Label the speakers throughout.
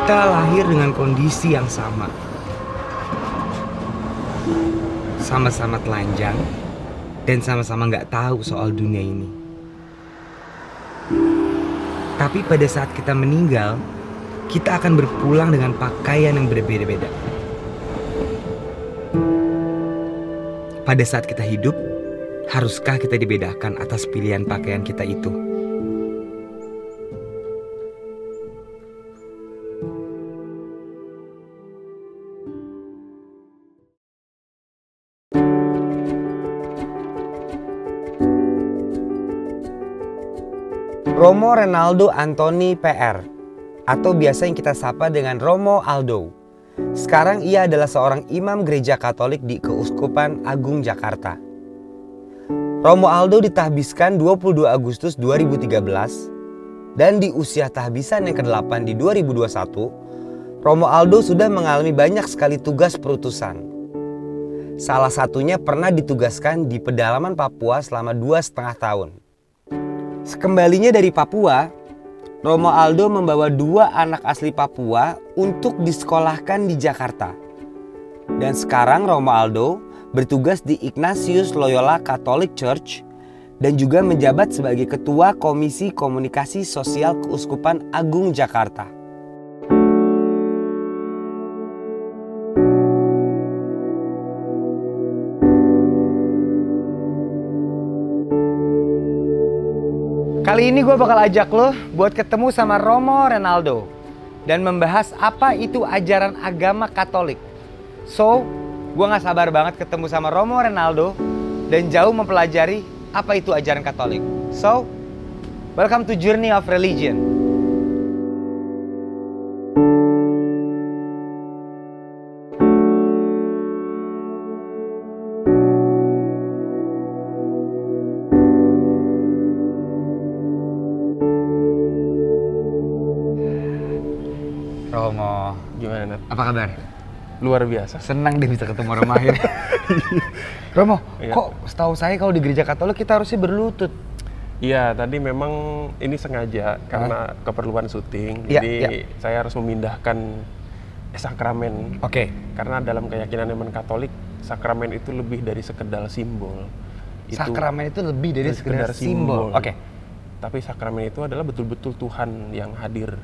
Speaker 1: Kita lahir dengan kondisi yang sama. Sama-sama telanjang dan sama-sama nggak tahu soal dunia ini. Tapi pada saat kita meninggal, kita akan berpulang dengan pakaian yang berbeda-beda. Pada saat kita hidup, haruskah kita dibedakan atas pilihan pakaian kita itu? Romo Renaldo Anthony PR, atau biasa yang kita sapa dengan Romo Aldo. Sekarang ia adalah seorang imam gereja Katolik di Keuskupan Agung Jakarta. Romo Aldo ditahbiskan 22 Agustus 2013 dan di usia tahbisan yang ke-8 di 2021, Romo Aldo sudah mengalami banyak sekali tugas perutusan. Salah satunya pernah ditugaskan di pedalaman Papua selama 2,5 tahun. Sekembalinya dari Papua, Romo Aldo membawa 2 anak asli Papua untuk disekolahkan di Jakarta. Dan sekarang Romo Aldo bertugas di Ignatius Loyola Catholic Church dan juga menjabat sebagai Ketua Komisi Komunikasi Sosial Keuskupan Agung Jakarta. Kali ini gue bakal ajak lo buat ketemu sama Romo Renaldo dan membahas apa itu ajaran agama Katolik. So, gue gak sabar banget ketemu sama Romo Renaldo dan jauh mempelajari apa itu ajaran Katolik. So, welcome to Journey of Religion. Romo,
Speaker 2: Gimana, Nat?
Speaker 1: apa kabar?
Speaker 2: Luar biasa.
Speaker 1: Senang deh bisa ketemu Romo akhirnya. Romo,
Speaker 2: Iya.
Speaker 1: kok setahu saya kalau di gereja Katolik kita harusnya berlutut?
Speaker 2: Iya, tadi memang ini sengaja karena keperluan syuting.
Speaker 1: Iya,
Speaker 2: Jadi
Speaker 1: iya.
Speaker 2: saya harus memindahkan sakramen.
Speaker 1: Oke.
Speaker 2: Karena dalam keyakinan iman Katolik, sakramen itu lebih dari sekedar simbol.
Speaker 1: Sakramen itu lebih dari sekedar simbol. Oke.
Speaker 2: Tapi sakramen itu adalah betul-betul Tuhan yang hadir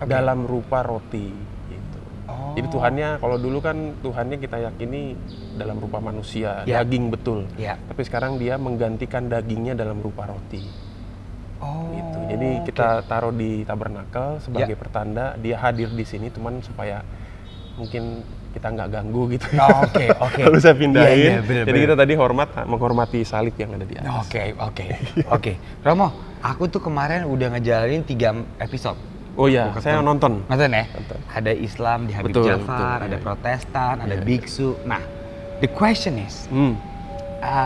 Speaker 2: dalam rupa roti. Gitu.
Speaker 1: Oh.
Speaker 2: Jadi Tuhannya, kalau dulu kan Tuhannya kita yakini dalam rupa manusia,
Speaker 1: Ya.
Speaker 2: daging betul.
Speaker 1: Ya.
Speaker 2: Tapi sekarang dia menggantikan dagingnya dalam rupa roti.
Speaker 1: Oh.
Speaker 2: Gitu. Jadi kita taruh di tabernakel sebagai pertanda dia hadir di sini, cuman supaya mungkin kita nggak ganggu gitu.
Speaker 1: Oh, oke.
Speaker 2: Lalu saya pindahin.
Speaker 1: Iya, bener,
Speaker 2: Jadi
Speaker 1: bener.
Speaker 2: kita tadi menghormati salib yang ada di atas.
Speaker 1: Oke. Romo, aku tuh kemarin udah ngejalanin 3 episode.
Speaker 2: Oh iya, saya nonton.
Speaker 1: Nonton ya?
Speaker 2: Nonton.
Speaker 1: Ada Islam di Habib
Speaker 2: Betul,
Speaker 1: Jafar,
Speaker 2: betul,
Speaker 1: ada
Speaker 2: iya.
Speaker 1: Protestan, ada
Speaker 2: Iya,
Speaker 1: biksu. Nah, the question is,
Speaker 2: Hmm.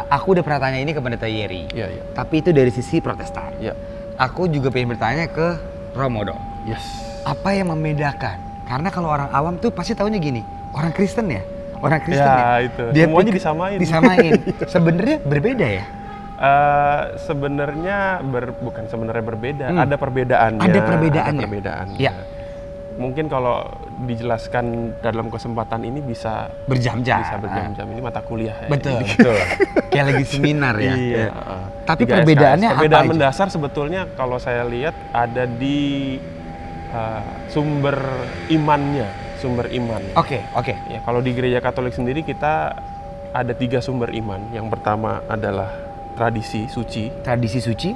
Speaker 1: aku udah pernah tanya ini ke Pendeta Yeri.
Speaker 2: Iya, iya.
Speaker 1: Tapi itu dari sisi Protestan.
Speaker 2: Iya.
Speaker 1: Aku juga pengen bertanya ke Romo dong.
Speaker 2: Yes.
Speaker 1: Apa yang membedakan? Karena kalau orang awam tuh pasti taunya gini, orang Kristen ya? Orang Kristen
Speaker 2: Ya,
Speaker 1: ya?
Speaker 2: itu.
Speaker 1: Dia
Speaker 2: Semuanya
Speaker 1: pikir-
Speaker 2: disamain.
Speaker 1: Disamain. Sebenarnya berbeda ya?
Speaker 2: Sebenarnya bukan sebenarnya berbeda, ada perbedaannya.
Speaker 1: Ada perbedaannya.
Speaker 2: Ada perbedaannya.
Speaker 1: Ya.
Speaker 2: Mungkin kalau dijelaskan dalam kesempatan ini bisa
Speaker 1: Berjam-jam.
Speaker 2: berjam-jam. Ini mata kuliah ya.
Speaker 1: Betul,
Speaker 2: Ini.
Speaker 1: betul. Kayak lagi seminar ya.
Speaker 2: Iya.
Speaker 1: Tapi
Speaker 2: 3
Speaker 1: perbedaannya
Speaker 2: SKS.
Speaker 1: apa
Speaker 2: Perbedaan
Speaker 1: aja?
Speaker 2: mendasar sebetulnya kalau saya lihat ada di sumber imannya, sumber iman.
Speaker 1: Oke.
Speaker 2: Ya, kalau di gereja Katolik sendiri kita ada 3 sumber iman. Yang pertama adalah tradisi suci,
Speaker 1: Tradisi suci,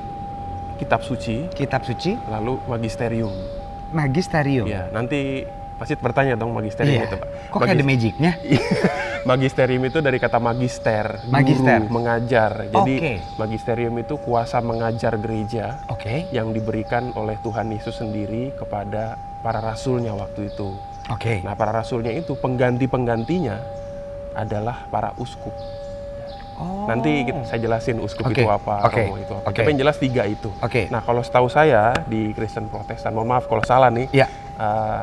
Speaker 2: kitab suci,
Speaker 1: kitab suci,
Speaker 2: lalu magisterium.
Speaker 1: magisterium.
Speaker 2: Ya, nanti pasti bertanya dong magisterium
Speaker 1: Iya.
Speaker 2: itu, Pak.
Speaker 1: Kok kayak ada magicnya?
Speaker 2: Magisterium itu dari kata magister,
Speaker 1: Magister.
Speaker 2: guru, mengajar. Jadi
Speaker 1: Oke.
Speaker 2: magisterium itu kuasa mengajar gereja
Speaker 1: Oke.
Speaker 2: yang diberikan oleh Tuhan Yesus sendiri kepada para rasulnya waktu itu.
Speaker 1: Oke.
Speaker 2: Nah, para rasulnya itu pengganti-penggantinya adalah para uskup.
Speaker 1: Oh.
Speaker 2: Nanti saya jelasin uskup
Speaker 1: Oke,
Speaker 2: itu apa,
Speaker 1: oke,
Speaker 2: romo itu apa.
Speaker 1: oke.
Speaker 2: Tapi yang jelas 3 itu.
Speaker 1: Oke.
Speaker 2: Nah, kalau setahu saya di Kristen Protestan, mohon maaf kalau salah nih,
Speaker 1: Ya.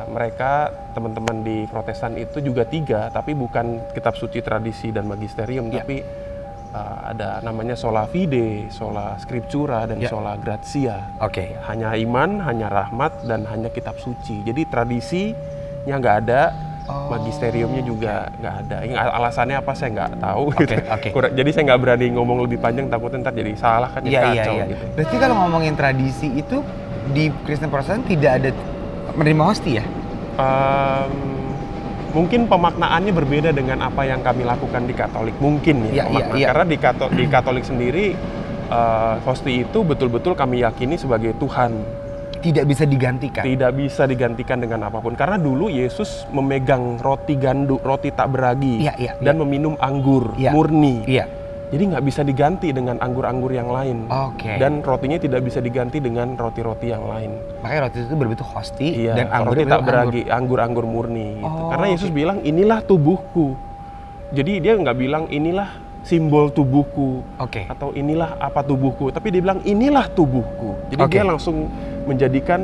Speaker 2: mereka teman-teman di Protestan itu juga 3, tapi bukan kitab suci, tradisi, dan magisterium,
Speaker 1: Ya.
Speaker 2: tapi ada namanya sola fide, sola scriptura, dan
Speaker 1: Ya.
Speaker 2: sola gratia.
Speaker 1: Oke.
Speaker 2: Hanya iman, hanya rahmat, dan hanya kitab suci. Jadi tradisi nggak ada, magisteriumnya juga nggak ada. Alasannya apa saya nggak tahu. Gitu. Jadi saya nggak berani ngomong lebih panjang, takutnya ntar jadi salah kan, jadi kacau gitu.
Speaker 1: Berarti kalau ngomongin tradisi itu di Kristen Protestan tidak ada menerima hosti ya?
Speaker 2: Mungkin pemaknaannya berbeda dengan apa yang kami lakukan di Katolik mungkin ya. Karena di Katolik sendiri hosti itu betul-betul kami yakini sebagai Tuhan.
Speaker 1: Tidak bisa digantikan.
Speaker 2: Tidak bisa digantikan dengan apapun. Karena dulu Yesus memegang roti gandum, roti tak beragi, dan meminum anggur murni. Jadi nggak bisa diganti dengan anggur-anggur yang lain. Dan rotinya tidak bisa diganti dengan roti-roti yang lain.
Speaker 1: Makanya roti itu berbentuk hosti dan
Speaker 2: roti tak beragi, anggur-anggur murni. Gitu. Karena Yesus bilang inilah tubuhku. Jadi dia nggak bilang inilah simbol tubuhku atau inilah apa tubuhku, tapi dia bilang inilah tubuhku. Jadi dia langsung menjadikan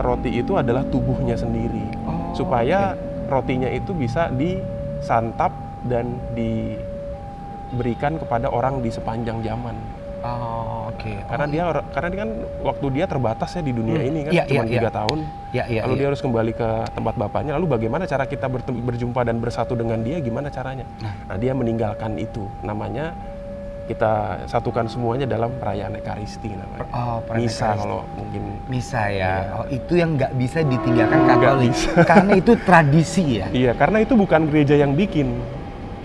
Speaker 2: roti itu adalah tubuhnya sendiri, supaya rotinya itu bisa disantap dan diberikan kepada orang di sepanjang zaman. Karena dia kan waktu dia terbatas ya di dunia ini kan, cuma 3 tahun. Lalu dia harus kembali ke tempat bapaknya. Lalu bagaimana cara kita berjumpa dan bersatu dengan dia? Gimana caranya? Nah, dia meninggalkan itu. Namanya kita satukan semuanya dalam perayaan Ekaristi namanya. Misa kalau mungkin.
Speaker 1: Misa ya. Itu yang nggak bisa ditinggalkan Katolik. Karena itu tradisi ya.
Speaker 2: Iya, karena itu bukan gereja yang bikin.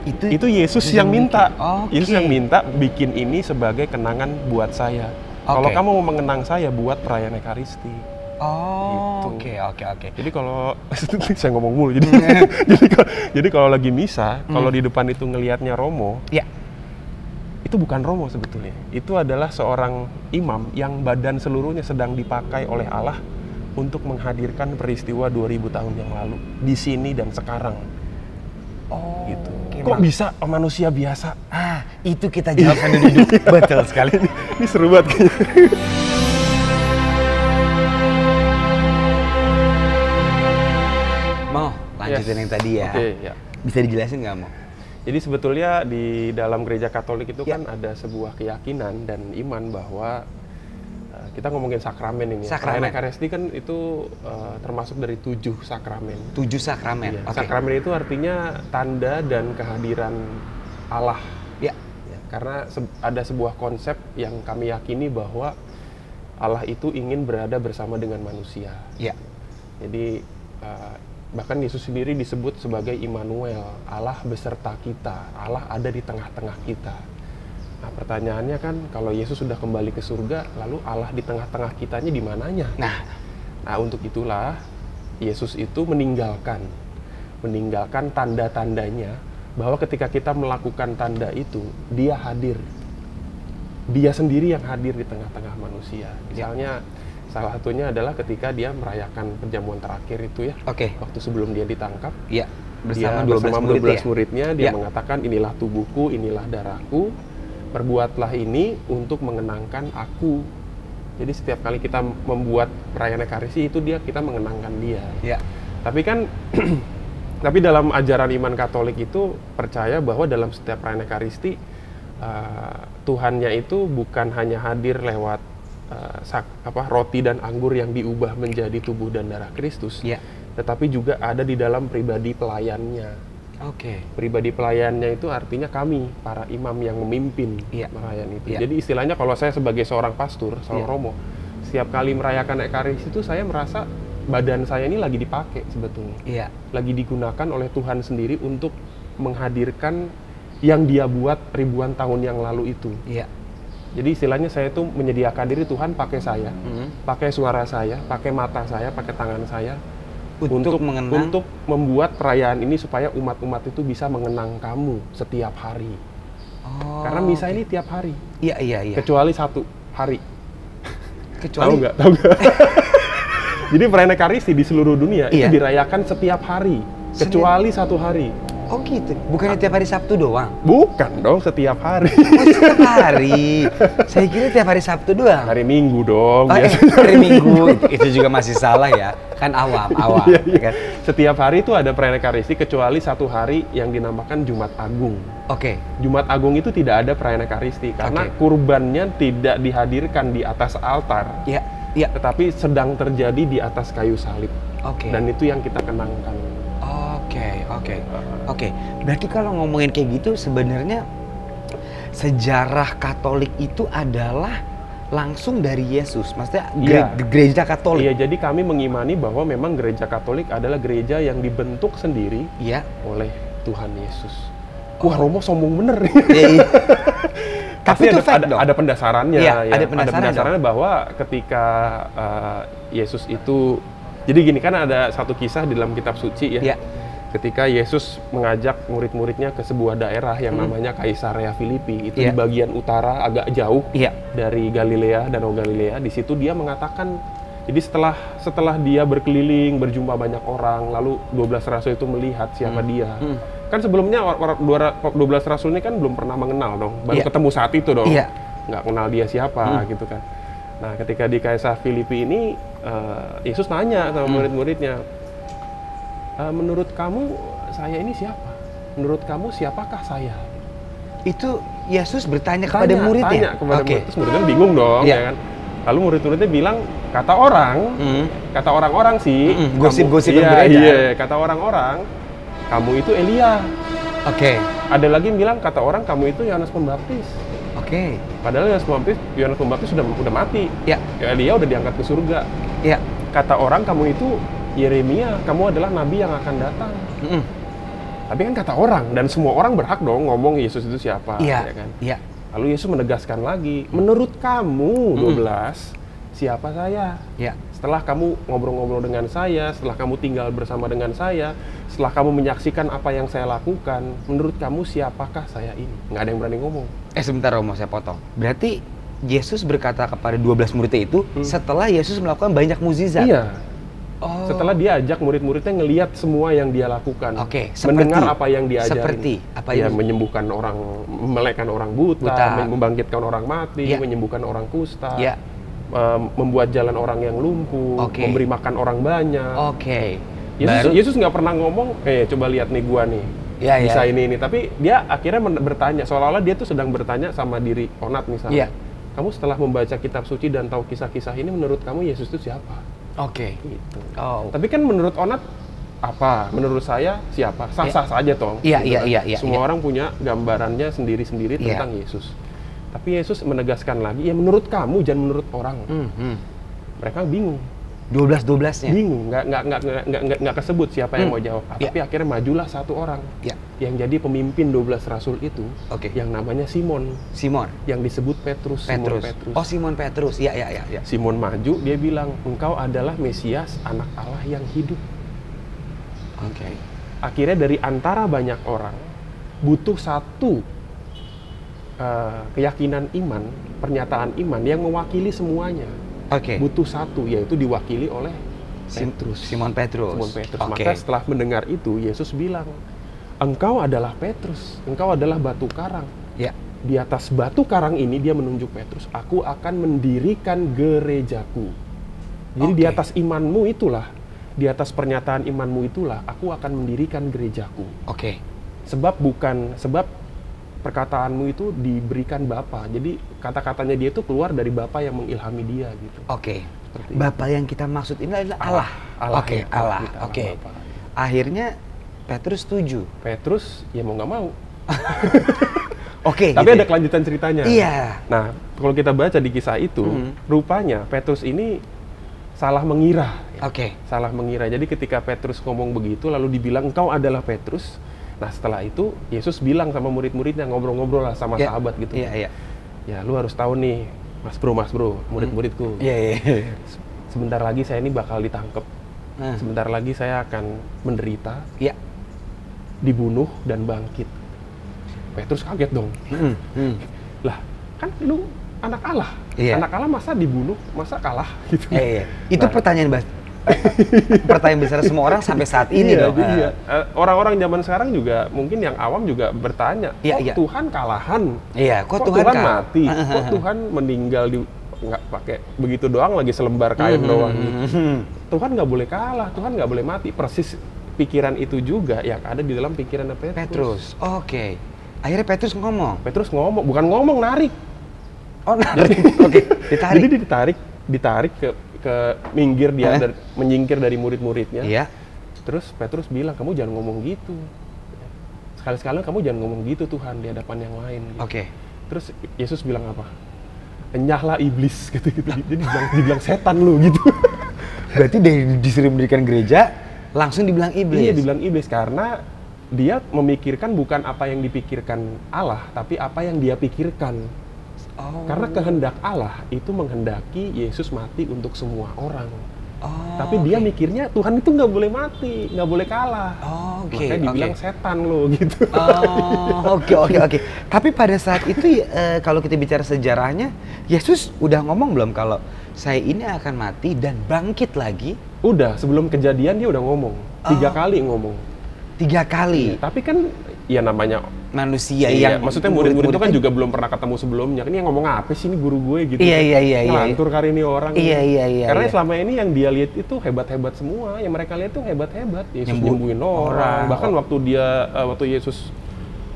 Speaker 2: Itu Yesus yang minta. Yesus yang minta bikin ini sebagai kenangan buat saya. Kalau kamu mau mengenang saya, buat perayaan Ekaristi. Oke. Jadi kalau saya ngomong mulu, jadi kalau lagi misa, kalau di depan itu ngelihatnya Romo, itu bukan Romo sebetulnya. Itu adalah seorang imam yang badan seluruhnya sedang dipakai oleh Allah untuk menghadirkan peristiwa 2000 tahun yang lalu di sini dan sekarang. Gitu. Kok bisa manusia biasa?
Speaker 1: Itu kita jawab sambil duduk. Betul sekali.
Speaker 2: Ini seru banget kayaknya.
Speaker 1: Mau lanjutin yang tadi ya? Bisa dijelasin nggak, Mo?
Speaker 2: Jadi sebetulnya di dalam gereja Katolik itu kan ada sebuah keyakinan dan iman bahwa kita ngomongin sakramen ini. Perayaan Ekaristi kan itu termasuk dari 7 sakramen.
Speaker 1: 7 sakramen.
Speaker 2: Sakramen itu artinya tanda dan kehadiran Allah. Karena ada sebuah konsep yang kami yakini bahwa Allah itu ingin berada bersama dengan manusia. Jadi bahkan Yesus sendiri disebut sebagai Immanuel, Allah beserta kita, Allah ada di tengah-tengah kita. Nah, pertanyaannya kan, kalau Yesus sudah kembali ke surga, lalu Allah di tengah-tengah kitanya di mananya? Nah, untuk itulah Yesus itu meninggalkan tanda-tandanya, bahwa ketika kita melakukan tanda itu, dia hadir. Dia sendiri yang hadir di tengah-tengah manusia. Misalnya, salah satunya adalah ketika dia merayakan perjamuan terakhir itu ya, waktu sebelum dia ditangkap, bersama 12 muridnya, dia mengatakan inilah tubuhku, inilah darahku, perbuatlah ini untuk mengenangkan aku. Jadi setiap kali kita membuat perayaan Ekaristi itu kita mengenangkan dia. Tapi kan, tapi dalam ajaran iman Katolik itu percaya bahwa dalam setiap perayaan Ekaristi Tuhannya itu bukan hanya hadir lewat roti dan anggur yang diubah menjadi tubuh dan darah Kristus, tetapi juga ada di dalam pribadi pelayannya. Pribadi pelayannya itu artinya kami, para imam yang memimpin perayaan itu. Jadi istilahnya kalau saya sebagai seorang pastor, seorang Romo, setiap kali merayakan Ekaristi itu saya merasa badan saya ini lagi dipakai sebetulnya. Lagi digunakan oleh Tuhan sendiri untuk menghadirkan yang dia buat ribuan tahun yang lalu itu. Jadi istilahnya saya itu menyediakan diri, Tuhan pakai saya, pakai suara saya, pakai mata saya, pakai tangan saya untuk membuat perayaan ini supaya umat-umat itu bisa mengenang kamu setiap hari. Karena misa ini tiap hari. Kecuali 1 hari. Tahu nggak? Jadi perayaan Ekaristi di seluruh dunia itu dirayakan setiap hari, kecuali 1 hari.
Speaker 1: Gitu. Bukannya tiap hari Sabtu doang?
Speaker 2: Bukan dong, setiap hari.
Speaker 1: Setiap hari. Saya kira tiap hari Sabtu doang.
Speaker 2: Hari Minggu dong.
Speaker 1: Hari Minggu itu juga masih salah ya. Kan awam. Kan?
Speaker 2: Setiap hari itu ada perayaan Ekaristi kecuali 1 hari yang dinamakan Jumat Agung. Jumat Agung itu tidak ada perayaan Ekaristi karena kurbannya tidak dihadirkan di atas altar. Tetapi sedang terjadi di atas kayu salib. Dan itu yang kita kenangkan.
Speaker 1: Oke. Oke. Berarti kalau ngomongin kayak gitu sebenarnya sejarah Katolik itu adalah langsung dari Yesus. Maksudnya gereja Katolik.
Speaker 2: Iya, jadi kami mengimani bahwa memang gereja Katolik adalah gereja yang dibentuk sendiri oleh Tuhan Yesus. Wah, Romo sombong bener.
Speaker 1: Iya. Tapi itu
Speaker 2: ada pendasarannya.
Speaker 1: Iya,
Speaker 2: ya.
Speaker 1: ada pendasarannya
Speaker 2: bahwa ketika Yesus itu, jadi gini kan ada satu kisah di dalam kitab suci ya.
Speaker 1: Iya.
Speaker 2: Ketika Yesus mengajak murid-muridnya ke sebuah daerah yang namanya Kaisarea Filipi, itu di bagian utara agak jauh dari Galilea, Danau Galilea. Di situ dia mengatakan, jadi setelah dia berkeliling, berjumpa banyak orang, lalu 12 rasul itu melihat siapa dia. Kan sebelumnya 12 rasul ini kan belum pernah mengenal dong, baru ketemu saat itu dong, nggak kenal dia siapa gitu kan. Nah ketika di Kaisarea Filipi ini, Yesus nanya sama murid-muridnya, menurut kamu saya ini siapa? Menurut kamu siapakah saya?
Speaker 1: Itu Yesus bertanya kepada muridnya?
Speaker 2: Tanya kepada murid, terus muridnya bingung dong, ya kan? Lalu murid-muridnya bilang, kata orang-orang sih,
Speaker 1: gosip-gosip yang
Speaker 2: beredar. Iya, kata orang-orang, kamu itu Elia.
Speaker 1: Oke.
Speaker 2: Ada lagi yang bilang, kata orang kamu itu Yohanes Pembaptis.
Speaker 1: Oke.
Speaker 2: Padahal Yohanes Pembaptis sudah mati. Ya. Elia udah diangkat ke surga.
Speaker 1: Ya.
Speaker 2: Kata orang kamu itu Yeremia, kamu adalah nabi yang akan datang. Tapi kan kata orang, dan semua orang berhak dong ngomong Yesus itu siapa, ya kan? Iya. Lalu Yesus menegaskan lagi, menurut kamu 12, siapa saya? Ya. Setelah kamu ngobrol-ngobrol dengan saya, setelah kamu tinggal bersama dengan saya, setelah kamu menyaksikan apa yang saya lakukan, menurut kamu siapakah saya ini? Nggak ada yang berani ngomong.
Speaker 1: Sebentar Romo, saya potong. Berarti Yesus berkata kepada 12 muridnya itu setelah Yesus melakukan banyak mukjizat.
Speaker 2: Iya. Setelah dia ajak murid-muridnya ngelihat semua yang dia lakukan, mendengar apa yang dia ajarin.
Speaker 1: Seperti apa yang
Speaker 2: menyembuhkan orang, melekkan orang buta, membangkitkan orang mati, menyembuhkan orang kusta, membuat jalan orang yang lumpuh, memberi makan orang banyak. Yesus nggak pernah ngomong, coba lihat nih gua nih, bisa ini. Tapi dia akhirnya bertanya, seolah-olah dia tuh sedang bertanya sama diri Onat misalnya. Kamu setelah membaca kitab suci dan tahu kisah-kisah ini, menurut kamu Yesus itu siapa? Gitu. Tapi kan menurut Onat apa? Menurut saya siapa? Sah-sah saja toh. Semua orang punya gambarannya sendiri-sendiri tentang Yesus. Tapi Yesus menegaskan lagi, ya menurut kamu jangan menurut orang. Mereka bingung.
Speaker 1: 12-12-nya.
Speaker 2: Bingung, nggak kesebut siapa yang mau jawab. Tapi akhirnya majulah satu orang yang jadi pemimpin 12 rasul itu, yang namanya Simon. Yang disebut Petrus.
Speaker 1: Simon Petrus. Ya.
Speaker 2: Simon maju, dia bilang, engkau adalah Mesias, anak Allah yang hidup. Akhirnya dari antara banyak orang, butuh satu keyakinan iman, pernyataan iman yang mewakili semuanya. Butuh satu, yaitu diwakili oleh
Speaker 1: Simon Petrus.
Speaker 2: Maka setelah mendengar itu, Yesus bilang, engkau adalah Petrus, engkau adalah batu karang. Di atas batu karang ini dia menunjuk Petrus, aku akan mendirikan gerejaku. Jadi di atas imanmu itulah, di atas pernyataan imanmu itulah, aku akan mendirikan gerejaku. Sebab perkataanmu itu diberikan Bapa. Jadi kata-katanya dia itu keluar dari Bapa yang mengilhami dia gitu.
Speaker 1: Bapa yang kita maksud ini adalah Allah. Allah. Akhirnya Petrus setuju.
Speaker 2: Petrus ya mau nggak mau.
Speaker 1: Tapi
Speaker 2: gitu ada kelanjutan ceritanya.
Speaker 1: Iya.
Speaker 2: Nah, kalau kita baca di kisah itu, rupanya Petrus ini salah mengira. Salah mengira. Jadi ketika Petrus ngomong begitu, lalu dibilang engkau adalah Petrus. Nah setelah itu Yesus bilang sama murid-muridnya, ngobrol-ngobrol lah sama sahabat gitu. Ya lu harus tahu nih, mas bro, murid-muridku. Sebentar lagi saya ini bakal ditangkap. Sebentar lagi saya akan menderita, dibunuh dan bangkit. Petrus kaget dong. Lah kan lu anak Allah. Anak Allah masa dibunuh, masa kalah gitu.
Speaker 1: Itu pertanyaan pertanyaan besar semua orang sampai saat ini dong.
Speaker 2: Orang-orang zaman sekarang juga mungkin yang awam juga bertanya, kok Tuhan kalahan? Kok Tuhan mati? Kok Tuhan meninggal nggak pakai begitu doang, lagi selembar kain doang gitu. Tuhan nggak boleh kalah, Tuhan nggak boleh mati. Persis pikiran itu juga yang ada di dalam pikiran Petrus.
Speaker 1: Akhirnya Petrus ngomong,
Speaker 2: bukan ngomong, narik.
Speaker 1: Narik. Ditarik.
Speaker 2: Jadi ditarik ke minggir dia, menyingkir dari murid-muridnya. Terus Petrus bilang, kamu jangan ngomong gitu. Sekali-sekali kamu jangan ngomong gitu Tuhan di hadapan yang lain. Gitu.
Speaker 1: Oke.
Speaker 2: Terus Yesus bilang apa? Enyahlah iblis gitu. Jadi dibilang setan lu gitu.
Speaker 1: Berarti disuruh mendirikan gereja, langsung dibilang iblis.
Speaker 2: Iya, dibilang iblis karena dia memikirkan bukan apa yang dipikirkan Allah, tapi apa yang dia pikirkan.
Speaker 1: Oh.
Speaker 2: Karena kehendak Allah itu menghendaki Yesus mati untuk semua orang.
Speaker 1: Oh,
Speaker 2: Tapi dia mikirnya Tuhan itu nggak boleh mati, nggak boleh kalah.
Speaker 1: Oh, oke.
Speaker 2: Makanya dibilang setan lo gitu.
Speaker 1: Oh, oke. Tapi pada saat itu kalau kita bicara sejarahnya, Yesus udah ngomong belum kalau saya ini akan mati dan bangkit lagi?
Speaker 2: Udah, sebelum kejadian dia udah ngomong. 3 kali ngomong.
Speaker 1: 3 kali.
Speaker 2: Tapi kan ya namanya
Speaker 1: Manusia
Speaker 2: iya,
Speaker 1: yang
Speaker 2: maksudnya murid-murid itu kan juga belum pernah ketemu sebelumnya. Kan dia ngomong apa sih ini guru gue gitu.
Speaker 1: Iya.
Speaker 2: Ngelantur kali ini orang.
Speaker 1: Iya.
Speaker 2: Karena selama ini yang dia lihat itu hebat-hebat semua. Yang mereka lihat itu hebat-hebat. Yesus nyembuhin orang. Bahkan waktu Yesus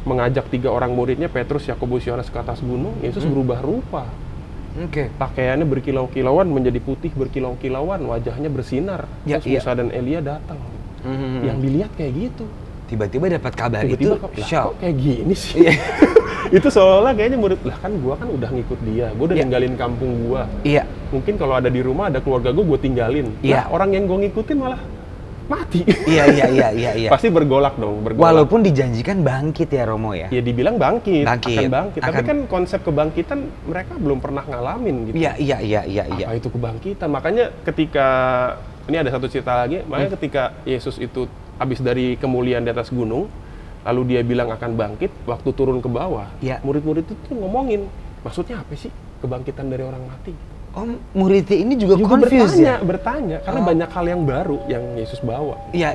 Speaker 2: mengajak 3 orang muridnya, Petrus, Yakobus, Yohanes ke atas gunung, Yesus berubah rupa.
Speaker 1: Oke.
Speaker 2: Pakaiannya berkilau-kilauan menjadi putih berkilau-kilauan, wajahnya bersinar. Terus Musa dan Elia datang. Yang dilihat kayak gitu.
Speaker 1: Tiba-tiba dapat kabar
Speaker 2: Tiba-tiba
Speaker 1: itu,
Speaker 2: kok kayak gini sih? Itu seolah-olah kayaknya murid, lah kan gua kan udah ngikut dia, gua udah ninggalin kampung gua.
Speaker 1: Iya.
Speaker 2: Mungkin kalau ada di rumah ada keluarga gua tinggalin.
Speaker 1: Iya.
Speaker 2: Nah, orang yang gua ngikutin malah mati.
Speaker 1: Iya.
Speaker 2: Pasti bergolak dong, bergolak.
Speaker 1: Walaupun dijanjikan bangkit ya Romo ya.
Speaker 2: Ya dibilang bangkit. Akan bangkit. Tapi
Speaker 1: Akan.
Speaker 2: kan konsep kebangkitan mereka belum pernah ngalamin gitu.
Speaker 1: Iya.
Speaker 2: Apa itu kebangkitan? Makanya ketika ini ada satu cerita lagi, makanya ketika Yesus itu habis dari kemuliaan di atas gunung, lalu dia bilang akan bangkit, waktu turun ke bawah, murid-murid itu tuh ngomongin, maksudnya apa sih kebangkitan dari orang mati?
Speaker 1: Oh, muridnya ini juga confused
Speaker 2: bertanya, karena banyak hal yang baru yang Yesus bawa.
Speaker 1: Iya.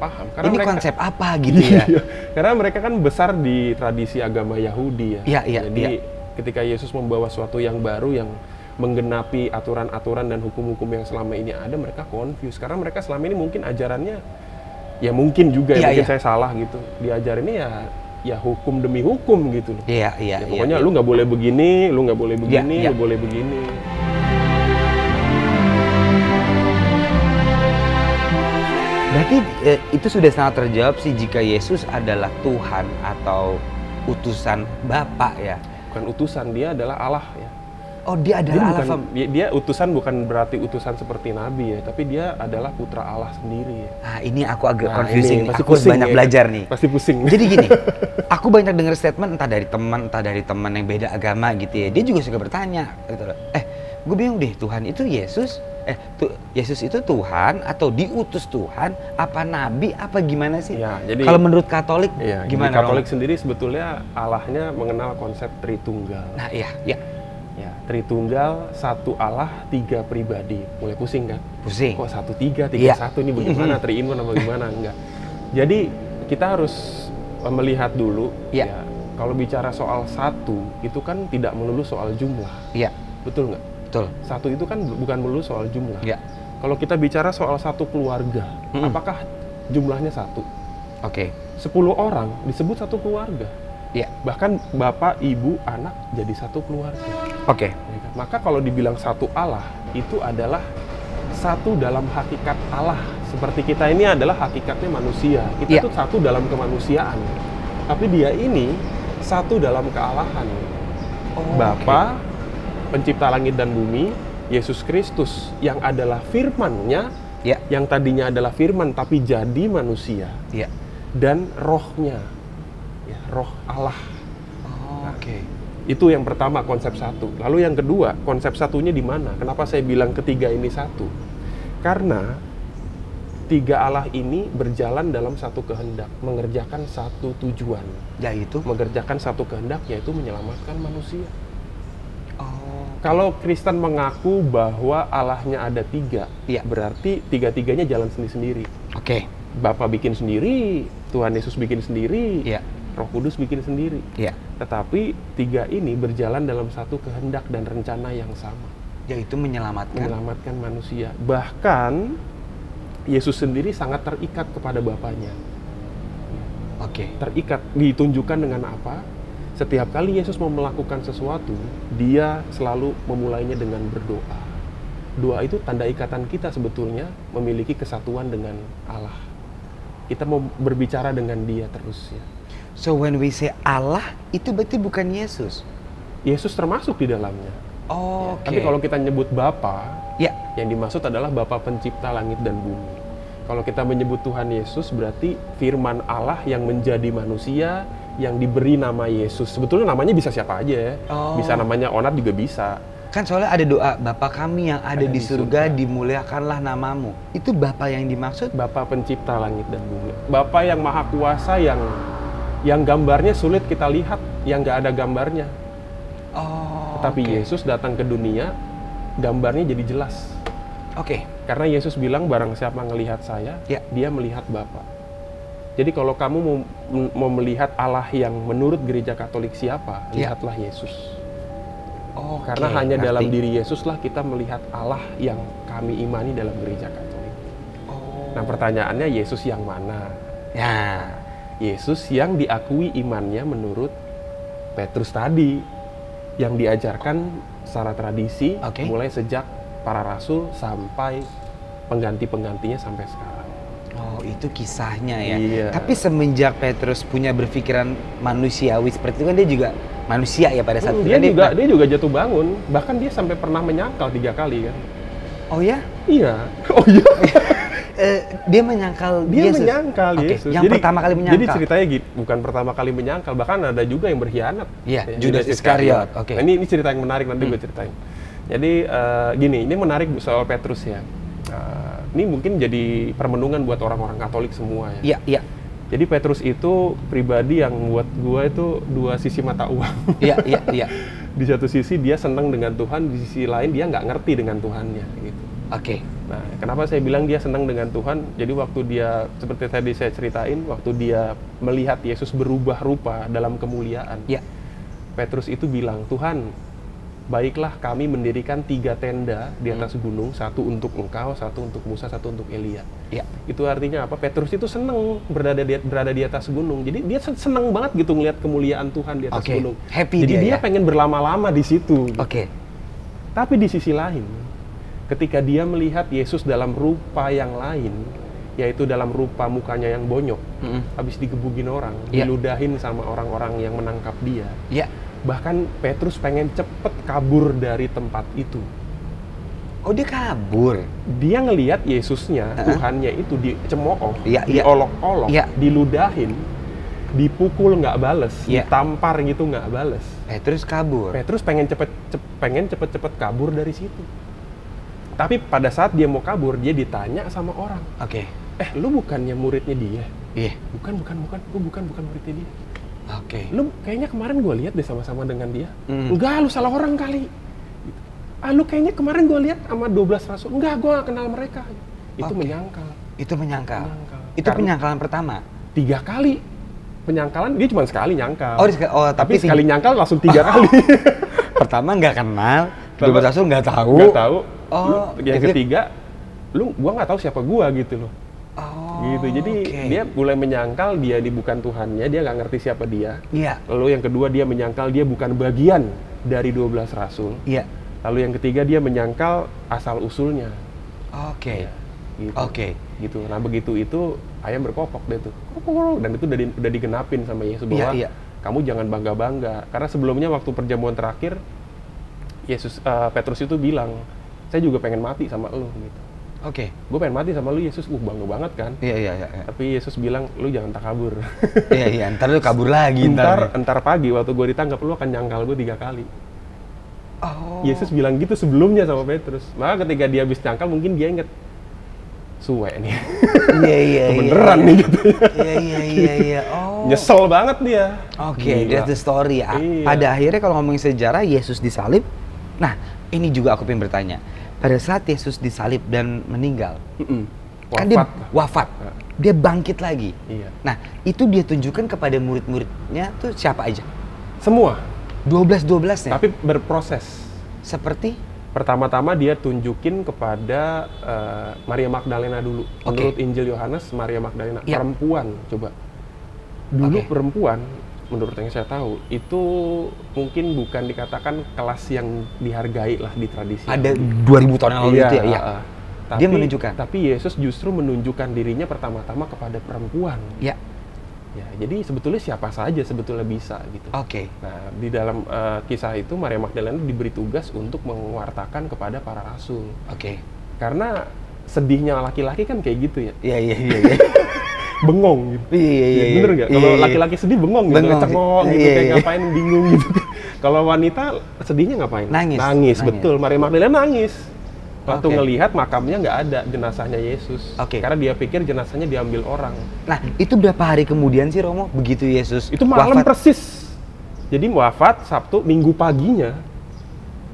Speaker 2: Paham. Karena
Speaker 1: ini
Speaker 2: mereka,
Speaker 1: konsep apa gitu ya?
Speaker 2: Karena mereka kan besar di tradisi agama Yahudi ya. Jadi ketika Yesus membawa sesuatu yang baru yang menggenapi aturan-aturan dan hukum-hukum yang selama ini ada, mereka confused. Karena mereka selama ini mungkin ajarannya ya mungkin juga mungkin saya salah gitu. Diajarinnya ya hukum demi hukum gitu loh.
Speaker 1: Iya.
Speaker 2: Pokoknya lu nggak boleh begini, lu nggak boleh begini, lu boleh begini.
Speaker 1: Berarti itu sudah sangat terjawab sih jika Yesus adalah Tuhan atau utusan Bapa ya.
Speaker 2: Bukan utusan, dia adalah Allah ya.
Speaker 1: Oh, dia adalah Allah.
Speaker 2: Dia utusan bukan berarti utusan seperti nabi ya, tapi dia adalah putra Allah sendiri ya.
Speaker 1: Nah, ini aku agak confusing.
Speaker 2: Ini,
Speaker 1: aku banyak belajar nih.
Speaker 2: Pasti pusing.
Speaker 1: Jadi gini, aku banyak dengar statement entah dari teman yang beda agama gitu ya. Dia juga suka bertanya gitu loh. Gue bingung deh, Tuhan itu Yesus? Yesus itu Tuhan atau diutus Tuhan? Apa nabi? Apa gimana sih?
Speaker 2: Ya, jadi
Speaker 1: kalau menurut Katolik gimana?
Speaker 2: Katolik sendiri sebetulnya Allahnya mengenal konsep Tritunggal.
Speaker 1: Nah, iya.
Speaker 2: Ya, Tritunggal, satu Allah, 3 pribadi. Mulai pusing kan?
Speaker 1: Pusing.
Speaker 2: Kok 1-3, 3-1 ini bagaimana? Tri-in apa bagaimana? Enggak. Jadi kita harus melihat dulu. Ya. Kalau bicara soal satu, itu kan tidak melulu soal jumlah.
Speaker 1: Iya.
Speaker 2: Betul nggak?
Speaker 1: Betul.
Speaker 2: Satu itu kan bukan melulu soal jumlah.
Speaker 1: Iya.
Speaker 2: Kalau kita bicara soal satu keluarga, apakah jumlahnya 1?
Speaker 1: Oke.
Speaker 2: 10 orang disebut satu keluarga.
Speaker 1: Iya.
Speaker 2: Bahkan bapak, ibu, anak jadi satu keluarga.
Speaker 1: Oke.
Speaker 2: Maka kalau dibilang satu Allah, itu adalah satu dalam hakikat Allah. Seperti kita ini adalah hakikatnya manusia. Kita tuh satu dalam kemanusiaan. Tapi dia ini satu dalam kealahan. Bapa, pencipta langit dan bumi, Yesus Kristus yang adalah firman-Nya, yang tadinya adalah firman tapi jadi manusia. Dan rohnya. Roh Allah. Itu yang pertama, konsep satu. Lalu yang kedua, konsep satunya di mana? Kenapa saya bilang ketiga ini satu? Karena 3 Allah ini berjalan dalam satu kehendak, mengerjakan satu tujuan.
Speaker 1: Yaitu?
Speaker 2: Mengerjakan satu kehendak, yaitu menyelamatkan manusia. Kalau Kristen mengaku bahwa Allahnya ada 3, berarti 3-tiganya jalan sendiri-sendiri. Bapa bikin sendiri, Tuhan Yesus bikin sendiri, Roh Kudus bikin sendiri. Tetapi 3 ini berjalan dalam satu kehendak dan rencana yang sama,
Speaker 1: yaitu menyelamatkan
Speaker 2: manusia. Bahkan Yesus sendiri sangat terikat kepada Bapanya. Terikat, ditunjukkan dengan apa? Setiap kali Yesus mau melakukan sesuatu, dia selalu memulainya dengan berdoa. Doa itu tanda ikatan kita sebetulnya memiliki kesatuan dengan Allah. Kita mau berbicara dengan Dia terus ya.
Speaker 1: So when we say Allah, itu berarti bukan Yesus.
Speaker 2: Yesus termasuk di dalamnya.
Speaker 1: Oh, oke.
Speaker 2: Tapi kalau kita nyebut Bapa,
Speaker 1: Ya.
Speaker 2: yang dimaksud adalah Bapa pencipta langit dan bumi. Kalau kita menyebut Tuhan Yesus berarti firman Allah yang menjadi manusia, yang diberi nama Yesus. Sebetulnya namanya bisa siapa aja ya.
Speaker 1: Oh.
Speaker 2: Bisa namanya Onat juga bisa.
Speaker 1: Kan soalnya ada doa, Bapa kami yang ada di surga, dimuliakanlah namamu. Itu Bapa yang dimaksud?
Speaker 2: Bapa pencipta langit dan bumi. Bapa yang maha kuasa yang gambarnya sulit kita lihat, yang nggak ada gambarnya.
Speaker 1: Oh,
Speaker 2: Tapi
Speaker 1: oke.
Speaker 2: Yesus datang ke dunia, gambarnya jadi jelas.
Speaker 1: Oke.
Speaker 2: Karena Yesus bilang barang siapa ngelihat saya,
Speaker 1: Ya.
Speaker 2: dia melihat Bapa. Jadi kalau kamu mau melihat Allah yang menurut gereja Katolik siapa,
Speaker 1: Ya.
Speaker 2: lihatlah Yesus.
Speaker 1: Oke,
Speaker 2: Karena hanya
Speaker 1: ngerti.
Speaker 2: dalam diri Yesuslah kita melihat Allah yang kami imani dalam gereja Katolik.
Speaker 1: Oh.
Speaker 2: Nah pertanyaannya, Yesus yang mana?
Speaker 1: Ya.
Speaker 2: Yesus yang diakui imannya menurut Petrus tadi, yang diajarkan secara tradisi
Speaker 1: Oke.
Speaker 2: mulai sejak para rasul sampai pengganti-penggantinya sampai sekarang.
Speaker 1: Oh, itu kisahnya ya.
Speaker 2: Iya.
Speaker 1: Tapi semenjak Petrus punya berpikiran manusiawi seperti itu kan dia juga manusia ya pada saat itu.
Speaker 2: Dia
Speaker 1: Kan
Speaker 2: dia juga jatuh bangun, bahkan dia sampai pernah menyangkal 3 kali kan.
Speaker 1: Oh ya?
Speaker 2: Iya. Oh iya.
Speaker 1: Dia menyangkal
Speaker 2: Dia
Speaker 1: Yesus.
Speaker 2: menyangkal
Speaker 1: Oke,
Speaker 2: Yesus.
Speaker 1: yang pertama kali menyangkal.
Speaker 2: Jadi ceritanya gitu, bukan pertama kali menyangkal, bahkan ada juga yang berkhianat.
Speaker 1: Iya,
Speaker 2: Ya,
Speaker 1: Judas Iskariot. Oke.
Speaker 2: Nah, ini cerita yang menarik, nanti gue ceritain. Jadi gini, ini menarik soal Petrus ya. Ini mungkin jadi permenungan buat orang-orang Katolik semua ya.
Speaker 1: Iya, iya.
Speaker 2: Jadi Petrus itu pribadi yang buat gue itu dua sisi mata uang.
Speaker 1: Iya, iya, iya.
Speaker 2: Di satu sisi dia senang dengan Tuhan, di sisi lain dia nggak ngerti dengan Tuhannya gitu.
Speaker 1: Oke.
Speaker 2: Nah, kenapa saya bilang dia senang dengan Tuhan? Jadi waktu dia, seperti tadi saya ceritain, waktu dia melihat Yesus berubah rupa dalam kemuliaan,
Speaker 1: Iya.
Speaker 2: Petrus itu bilang, Tuhan, baiklah kami mendirikan 3 tenda di atas gunung, satu untuk Engkau, satu untuk Musa, satu untuk Elia.
Speaker 1: Iya.
Speaker 2: Itu artinya apa? Petrus itu senang berada di atas gunung. Jadi dia senang banget gitu ngelihat kemuliaan Tuhan di atas
Speaker 1: Oke.
Speaker 2: gunung.
Speaker 1: Happy
Speaker 2: Jadi dia
Speaker 1: ya?
Speaker 2: pengen berlama-lama di situ. Gitu.
Speaker 1: Oke.
Speaker 2: Tapi di sisi lain, ketika dia melihat Yesus dalam rupa yang lain, yaitu dalam rupa mukanya yang bonyok, habis digebugin orang,
Speaker 1: Iya.
Speaker 2: diludahin sama orang-orang yang menangkap dia.
Speaker 1: Iya.
Speaker 2: Bahkan Petrus pengen cepet kabur dari tempat itu.
Speaker 1: Oh, dia kabur.
Speaker 2: Dia ngelihat Yesusnya, Tuhannya itu dicemooh,
Speaker 1: Iya, iya.
Speaker 2: diolok-olok,
Speaker 1: Iya.
Speaker 2: diludahin, dipukul nggak bales,
Speaker 1: Iya.
Speaker 2: ditampar gitu nggak bales.
Speaker 1: Petrus kabur.
Speaker 2: Petrus pengen cepet-cepet kabur dari situ. Tapi pada saat dia mau kabur, dia ditanya sama orang,
Speaker 1: Oke.
Speaker 2: lu bukannya muridnya dia?
Speaker 1: Iya.
Speaker 2: Bukan, gue bukan muridnya dia.
Speaker 1: Oke.
Speaker 2: Lu kayaknya kemarin gue lihat deh sama-sama dengan dia.
Speaker 1: Hmm.
Speaker 2: Enggak, lu salah orang kali. Lu kayaknya kemarin gue lihat sama 12 rasul. Enggak, gue gak kenal mereka. Itu
Speaker 1: Oke.
Speaker 2: menyangkal.
Speaker 1: Itu menyangkal.
Speaker 2: Menyangkal.
Speaker 1: Itu
Speaker 2: Karena-
Speaker 1: penyangkalan pertama.
Speaker 2: 3 kali penyangkalan, dia cuma sekali nyangkal.
Speaker 1: Tapi
Speaker 2: tapi sekali nyangkal langsung 3 kali.
Speaker 1: pertama nggak kenal,
Speaker 2: Pertama-
Speaker 1: kedua rasul nggak tahu.
Speaker 2: Nggak tahu.
Speaker 1: Oh,
Speaker 2: Yang ketiga, gua nggak tahu siapa gua gitu loh.
Speaker 1: Oh,
Speaker 2: Gitu. Jadi
Speaker 1: oke.
Speaker 2: dia mulai menyangkal dia bukan Tuhannya, dia nggak ngerti siapa dia.
Speaker 1: Iya,
Speaker 2: Lalu yang kedua dia menyangkal dia bukan bagian dari 12 rasul.
Speaker 1: iya.
Speaker 2: Lalu yang ketiga dia menyangkal asal usulnya.
Speaker 1: Oke.
Speaker 2: Gitu.
Speaker 1: Oke.
Speaker 2: Gitu. Nah begitu itu ayam berkokok deh tuh. Dan itu udah digenapin sama Yesus bahwa
Speaker 1: Iya, iya.
Speaker 2: kamu jangan bangga-bangga. Karena sebelumnya waktu perjamuan terakhir Petrus itu bilang, saya juga pengen mati sama lu gitu.
Speaker 1: Oke.
Speaker 2: Gue pengen mati sama lu Yesus, bangga banget kan.
Speaker 1: Iya, iya, iya.
Speaker 2: Tapi Yesus bilang, lu jangan takabur.
Speaker 1: Iya, iya. Ntar lu kabur lagi.
Speaker 2: Entar pagi waktu gue ditangkap, lu akan nyangkal gue 3 kali.
Speaker 1: Oh.
Speaker 2: Yesus bilang gitu sebelumnya sama Petrus. Maka ketika dia habis nyangkal, mungkin dia inget, suwe nih.
Speaker 1: Iya, iya.
Speaker 2: Beneran nih gitu.
Speaker 1: Iya, iya, iya, iya. Oh.
Speaker 2: Nyesel banget dia.
Speaker 1: Oke,
Speaker 2: Gila.
Speaker 1: that's the story.
Speaker 2: Iya.
Speaker 1: Pada akhirnya kalau ngomongin sejarah Yesus disalib. Nah, ini juga aku pengen bertanya. Pada saat Yesus disalib dan meninggal,
Speaker 2: Mm-mm.
Speaker 1: kan dia
Speaker 2: Wafat.
Speaker 1: wafat.
Speaker 2: Nah.
Speaker 1: Dia bangkit lagi.
Speaker 2: Iya.
Speaker 1: Nah, itu dia tunjukkan kepada murid-muridnya tuh siapa aja?
Speaker 2: Semua.
Speaker 1: 12-12-nya.
Speaker 2: Tapi berproses.
Speaker 1: Seperti?
Speaker 2: Pertama-tama dia tunjukin kepada Maria Magdalena dulu. Menurut Injil Yohanes, Maria Magdalena
Speaker 1: Iya.
Speaker 2: perempuan, coba. Dulu
Speaker 1: Oke.
Speaker 2: perempuan menurut yang saya tahu, itu mungkin bukan dikatakan kelas yang dihargai lah di tradisi.
Speaker 1: Ada 2000 tahun yang lalu itu ya? Iya.
Speaker 2: Tapi,
Speaker 1: Dia menunjukkan.
Speaker 2: Tapi Yesus justru menunjukkan dirinya pertama-tama kepada perempuan.
Speaker 1: Ya.
Speaker 2: Ya, jadi sebetulnya siapa saja sebetulnya bisa gitu.
Speaker 1: Oke.
Speaker 2: Nah, di dalam kisah itu Maria Magdalena diberi tugas untuk mewartakan kepada para rasul.
Speaker 1: Oke.
Speaker 2: Karena sedihnya laki-laki kan kayak gitu ya.
Speaker 1: Iya.
Speaker 2: Bengong gitu.
Speaker 1: Iya.
Speaker 2: Bener nggak? Kalau laki-laki sedih bengong gitu,
Speaker 1: Bengong.
Speaker 2: cengong gitu,
Speaker 1: Iya.
Speaker 2: kayak ngapain bingung gitu. Kalau wanita sedihnya ngapain?
Speaker 1: Nangis.
Speaker 2: Betul. Maria Magdalena nangis. Waktu
Speaker 1: Oke.
Speaker 2: ngelihat makamnya nggak ada jenazahnya Yesus.
Speaker 1: Oke.
Speaker 2: Karena dia pikir jenazahnya diambil orang.
Speaker 1: Nah, itu berapa hari kemudian sih Romo begitu Yesus
Speaker 2: Itu malam
Speaker 1: wafat?
Speaker 2: persis. Jadi wafat Sabtu, Minggu paginya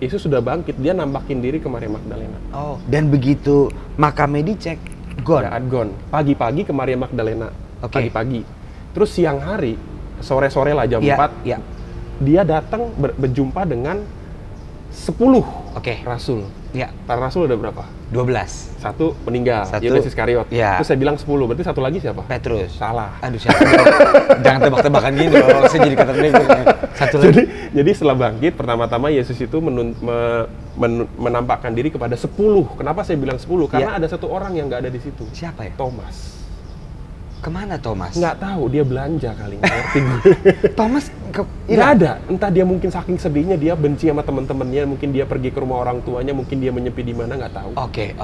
Speaker 2: Yesus sudah bangkit. Dia nampakin diri ke Maria Magdalena.
Speaker 1: Oh, dan begitu makamnya dicek, gone.
Speaker 2: Gone. Pagi-pagi ke Maria Magdalena.
Speaker 1: Oke.
Speaker 2: Pagi-pagi. Terus siang hari, sore-sore lah jam 4,
Speaker 1: Iya.
Speaker 2: dia datang berjumpa dengan 10
Speaker 1: Oke.
Speaker 2: rasul.
Speaker 1: Iya.
Speaker 2: Para rasul ada berapa?
Speaker 1: 12.
Speaker 2: Satu meninggal,
Speaker 1: Satu.
Speaker 2: Yudas Iskariot.
Speaker 1: Iya.
Speaker 2: Terus saya bilang 10, berarti satu lagi siapa?
Speaker 1: Petrus.
Speaker 2: Salah.
Speaker 1: Aduh, siapa? Jangan tebak-tebakan gini dong. Saya jadi kata satu lagi.
Speaker 2: Jadi setelah bangkit, pertama-tama Yesus itu menampakkan diri kepada 10. Kenapa saya bilang 10? Karena
Speaker 1: Iya.
Speaker 2: ada satu orang yang nggak ada di situ.
Speaker 1: Siapa ya?
Speaker 2: Thomas.
Speaker 1: Kemana Thomas?
Speaker 2: Nggak tahu, dia belanja kali. Ngerti gue.
Speaker 1: Thomas
Speaker 2: Nggak ada. Entah dia mungkin saking sedihnya, dia benci sama teman-temannya, mungkin dia pergi ke rumah orang tuanya, mungkin dia menyepi di mana, nggak tahu.
Speaker 1: Oke.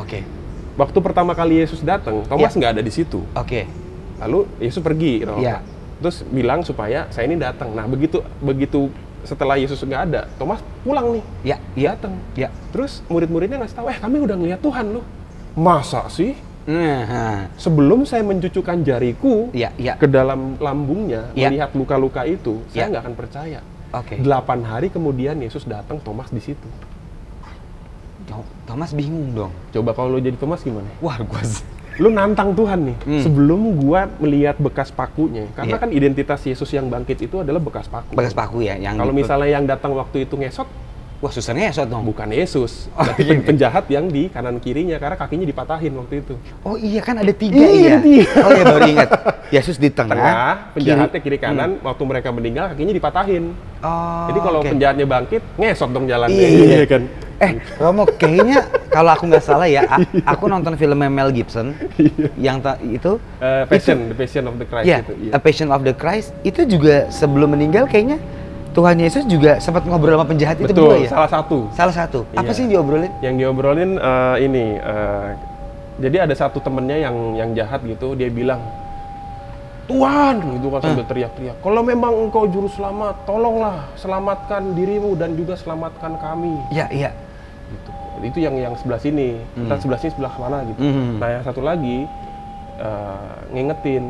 Speaker 2: Waktu pertama kali Yesus datang, Thomas
Speaker 1: Iya.
Speaker 2: nggak ada di situ.
Speaker 1: Oke.
Speaker 2: Lalu Yesus pergi,
Speaker 1: Iya.
Speaker 2: terus bilang supaya saya ini datang. Nah, begitu setelah Yesus nggak ada, Thomas pulang nih,
Speaker 1: Iya.
Speaker 2: datang.
Speaker 1: Iya.
Speaker 2: Terus murid-muridnya ngasih tahu, kami udah ngeliat Tuhan loh. Masa sih?
Speaker 1: Nah,
Speaker 2: Sebelum saya mencucukkan jariku
Speaker 1: iya.
Speaker 2: ke dalam lambungnya,
Speaker 1: Iya.
Speaker 2: melihat luka-luka itu, saya
Speaker 1: Iya.
Speaker 2: nggak akan percaya.
Speaker 1: Oke.
Speaker 2: 8 hari kemudian Yesus datang, Thomas di situ.
Speaker 1: Thomas bingung dong.
Speaker 2: Coba kalau lo jadi Thomas gimana?
Speaker 1: Wah, gua
Speaker 2: Lu nantang Tuhan nih, sebelum gua melihat bekas pakunya. Karena
Speaker 1: Iya.
Speaker 2: kan identitas Yesus yang bangkit itu adalah bekas paku.
Speaker 1: bekas paku ya yang
Speaker 2: Kalau misalnya yang datang waktu itu ngesot,
Speaker 1: wah susah ngesot dong.
Speaker 2: bukan Yesus.
Speaker 1: Oh,
Speaker 2: Berarti
Speaker 1: iya.
Speaker 2: penjahat yang di kanan kirinya, karena kakinya dipatahin waktu itu.
Speaker 1: Oh iya kan ada 3
Speaker 2: Iya,
Speaker 1: iya.
Speaker 2: ada 3.
Speaker 1: Oh ya baru ingat. Yesus di tengah,
Speaker 2: Tengah, penjahatnya kiri kanan, waktu mereka meninggal kakinya dipatahin.
Speaker 1: Oh.
Speaker 2: Jadi kalau
Speaker 1: oke.
Speaker 2: penjahatnya bangkit, ngesot dong jalannya.
Speaker 1: Iya.
Speaker 2: kan?
Speaker 1: Romo, kayaknya kalau aku nggak salah ya, aku nonton filmnya Mel Gibson yang itu
Speaker 2: The Passion of the Christ
Speaker 1: ya,
Speaker 2: itu. Iya.
Speaker 1: A Passion of the Christ itu juga sebelum meninggal kayaknya Tuhan Yesus juga sempat ngobrol sama penjahat itu
Speaker 2: Betul,
Speaker 1: berdua ya.
Speaker 2: salah satu.
Speaker 1: Apa
Speaker 2: Iya.
Speaker 1: sih yang diobrolin?
Speaker 2: Yang diobrolin jadi ada satu temennya yang jahat gitu, dia bilang, Tuhan, gitu kan sambil teriak-teriak, kalau memang engkau juru selamat, tolonglah selamatkan dirimu dan juga selamatkan kami.
Speaker 1: Iya.
Speaker 2: Gitu. Itu yang sebelah sini, kita sebelah sini sebelah mana gitu.
Speaker 1: Mhm.
Speaker 2: Nah yang satu lagi ngingetin,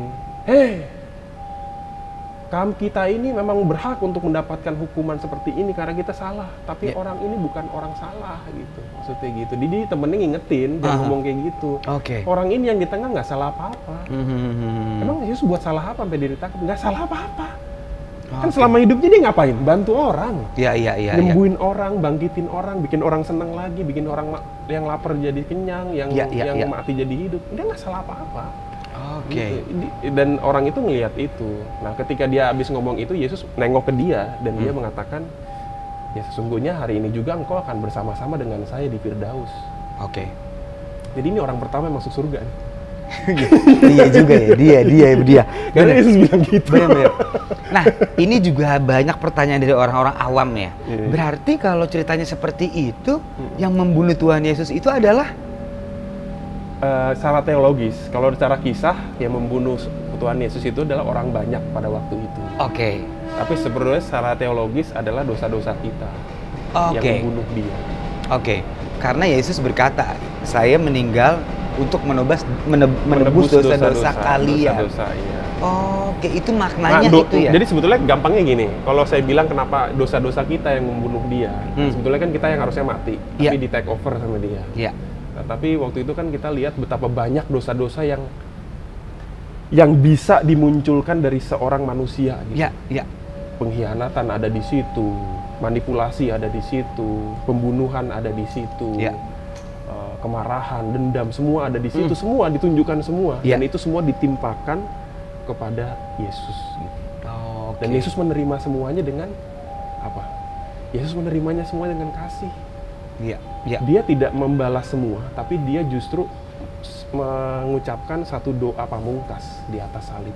Speaker 2: kita ini memang berhak untuk mendapatkan hukuman seperti ini karena kita salah, tapi
Speaker 1: Iya.
Speaker 2: orang ini bukan orang salah gitu, maksudnya gitu. Jadi temennya ngingetin, jangan ngomong kayak gitu.
Speaker 1: Oke.
Speaker 2: Orang ini yang di tengah nggak salah apa-apa.
Speaker 1: Mhm.
Speaker 2: Emang Yesus buat salah apa sampai dia ditangkap? Nggak salah apa-apa. Kan
Speaker 1: Oke.
Speaker 2: selama hidupnya dia ngapain? Bantu orang.
Speaker 1: Iya.
Speaker 2: Nyembuhin orang, bangkitin orang, bikin orang seneng lagi, bikin orang yang lapar jadi kenyang, yang
Speaker 1: Iya.
Speaker 2: mati jadi hidup. Dia nggak salah apa-apa.
Speaker 1: Oke.
Speaker 2: Gitu. Dan orang itu ngelihat itu. Nah, ketika dia habis ngomong itu, Yesus nengok ke dia dan dia mengatakan, ya sesungguhnya hari ini juga engkau akan bersama-sama dengan saya di Firdaus.
Speaker 1: Oke.
Speaker 2: Jadi ini orang pertama yang masuk surga nih.
Speaker 1: Dia juga ya, dia.
Speaker 2: Karena Yesus bilang gitu.
Speaker 1: Bener. Nah, ini juga banyak pertanyaan dari orang-orang awam ya.
Speaker 2: Iya.
Speaker 1: Berarti kalau ceritanya seperti itu, yang membunuh Tuhan Yesus itu adalah
Speaker 2: Secara teologis, kalau secara kisah yang membunuh Tuhan Yesus itu adalah orang banyak pada waktu itu.
Speaker 1: Oke.
Speaker 2: Tapi sebenarnya secara teologis adalah dosa-dosa kita yang
Speaker 1: Oke.
Speaker 2: membunuh dia.
Speaker 1: Oke. Karena Yesus berkata, saya meninggal untuk menebus dosa-dosa kalian.
Speaker 2: Dosa-dosa, iya.
Speaker 1: Oke, itu maknanya itu ya.
Speaker 2: Jadi sebetulnya gampangnya gini, kalau saya bilang kenapa dosa-dosa kita yang membunuh dia, sebetulnya kan kita yang harusnya mati,
Speaker 1: Iya.
Speaker 2: tapi di take over sama dia.
Speaker 1: Iya.
Speaker 2: Nah, tapi waktu itu kan kita lihat betapa banyak dosa-dosa yang bisa dimunculkan dari seorang manusia. Gitu.
Speaker 1: Iya.
Speaker 2: Pengkhianatan ada di situ, manipulasi ada di situ, pembunuhan ada di situ,
Speaker 1: Iya.
Speaker 2: kemarahan, dendam, semua ada di situ, semua ditunjukkan semua,
Speaker 1: Iya.
Speaker 2: dan itu semua ditimpakan kepada Yesus. Gitu. Dan Yesus menerima semuanya dengan apa? Yesus menerimanya semua dengan kasih.
Speaker 1: Iya, iya.
Speaker 2: Dia tidak membalas semua, tapi dia justru mengucapkan satu doa pamungkas di atas salib.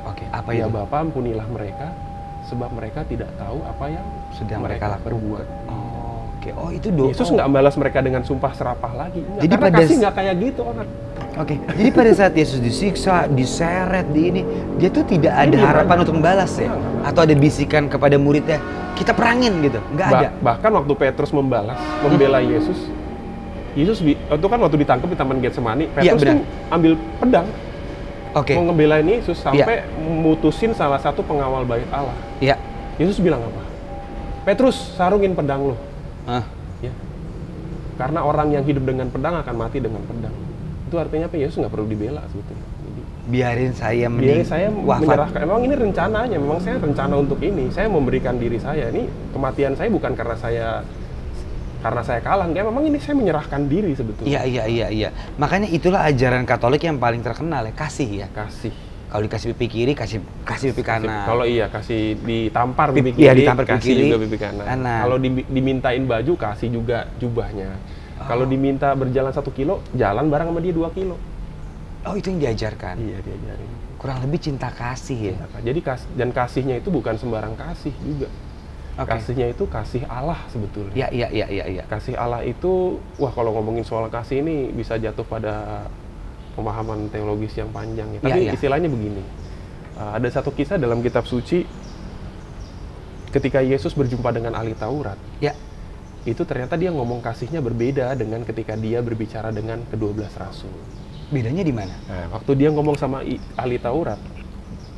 Speaker 1: Oke. Apa
Speaker 2: Ya
Speaker 1: itu?
Speaker 2: Bapa, ampunilah mereka, sebab mereka tidak tahu apa yang
Speaker 1: Sedang mereka lakukan.
Speaker 2: perbuat.
Speaker 1: Oke. Oh, itu doa.
Speaker 2: Yesus nggak balas mereka dengan sumpah serapah lagi. Enggak,
Speaker 1: Jadi
Speaker 2: karena
Speaker 1: pada
Speaker 2: kasih nggak kayak gitu orang.
Speaker 1: Oke. Jadi pada saat Yesus disiksa, diseret, di ini, dia tuh tidak ada
Speaker 2: Ini
Speaker 1: harapan
Speaker 2: mana?
Speaker 1: untuk membalas ya? Atau ada bisikan kepada muridnya, kita perangin gitu? Nggak ada.
Speaker 2: Bahkan waktu Petrus membela Yesus, itu kan waktu ditangkap di Taman Getsemani,
Speaker 1: Iya,
Speaker 2: Petrus
Speaker 1: benar.
Speaker 2: tuh ambil pedang
Speaker 1: Oke.
Speaker 2: mau ngebelain Yesus sampai mutusin salah satu pengawal bait Allah.
Speaker 1: Iya.
Speaker 2: Yesus bilang apa? Petrus, sarungin pedang lo.
Speaker 1: Ah.
Speaker 2: Ya. Karena orang yang hidup dengan pedang akan mati dengan pedang. Itu artinya apa? Yesus nggak perlu dibela sebetulnya. Jadi,
Speaker 1: Biarin saya
Speaker 2: biarin saya
Speaker 1: wafat.
Speaker 2: menyerahkan. Memang ini rencananya, memang saya rencana untuk ini. Saya memberikan diri saya. Ini kematian saya bukan karena saya kalah, enggak. Memang ini saya menyerahkan diri sebetulnya.
Speaker 1: Iya. Makanya itulah ajaran Katolik yang paling terkenal ya, kasih ya.
Speaker 2: Kasih.
Speaker 1: Kalau dikasih pipi kiri, kasih pipi kanan.
Speaker 2: Kalau kasih ditampar pipi
Speaker 1: Iya,
Speaker 2: kiri,
Speaker 1: ditampar pipi
Speaker 2: kasih
Speaker 1: kiri,
Speaker 2: juga pipi kanan. Kalau dimintain baju, kasih juga jubahnya. Kalau diminta berjalan 1 kilo, jalan bareng sama dia 2 kilo.
Speaker 1: Oh, itu yang diajarkan.
Speaker 2: Iya, diajarin.
Speaker 1: Kurang lebih cinta kasih ya.
Speaker 2: Jadi dan kasihnya itu bukan sembarang kasih juga.
Speaker 1: Oke.
Speaker 2: Kasihnya itu kasih Allah sebetulnya.
Speaker 1: Iya.
Speaker 2: Kasih Allah itu, wah kalau ngomongin soal kasih ini bisa jatuh pada pemahaman teologis yang panjang ya. Tapi
Speaker 1: Iya.
Speaker 2: istilahnya begini, ada satu kisah dalam kitab suci ketika Yesus berjumpa dengan ahli Taurat.
Speaker 1: Ya.
Speaker 2: Itu ternyata dia ngomong kasihnya berbeda dengan ketika dia berbicara dengan ke-12 rasul.
Speaker 1: Bedanya di mana?
Speaker 2: Nah, waktu dia ngomong sama ahli Taurat,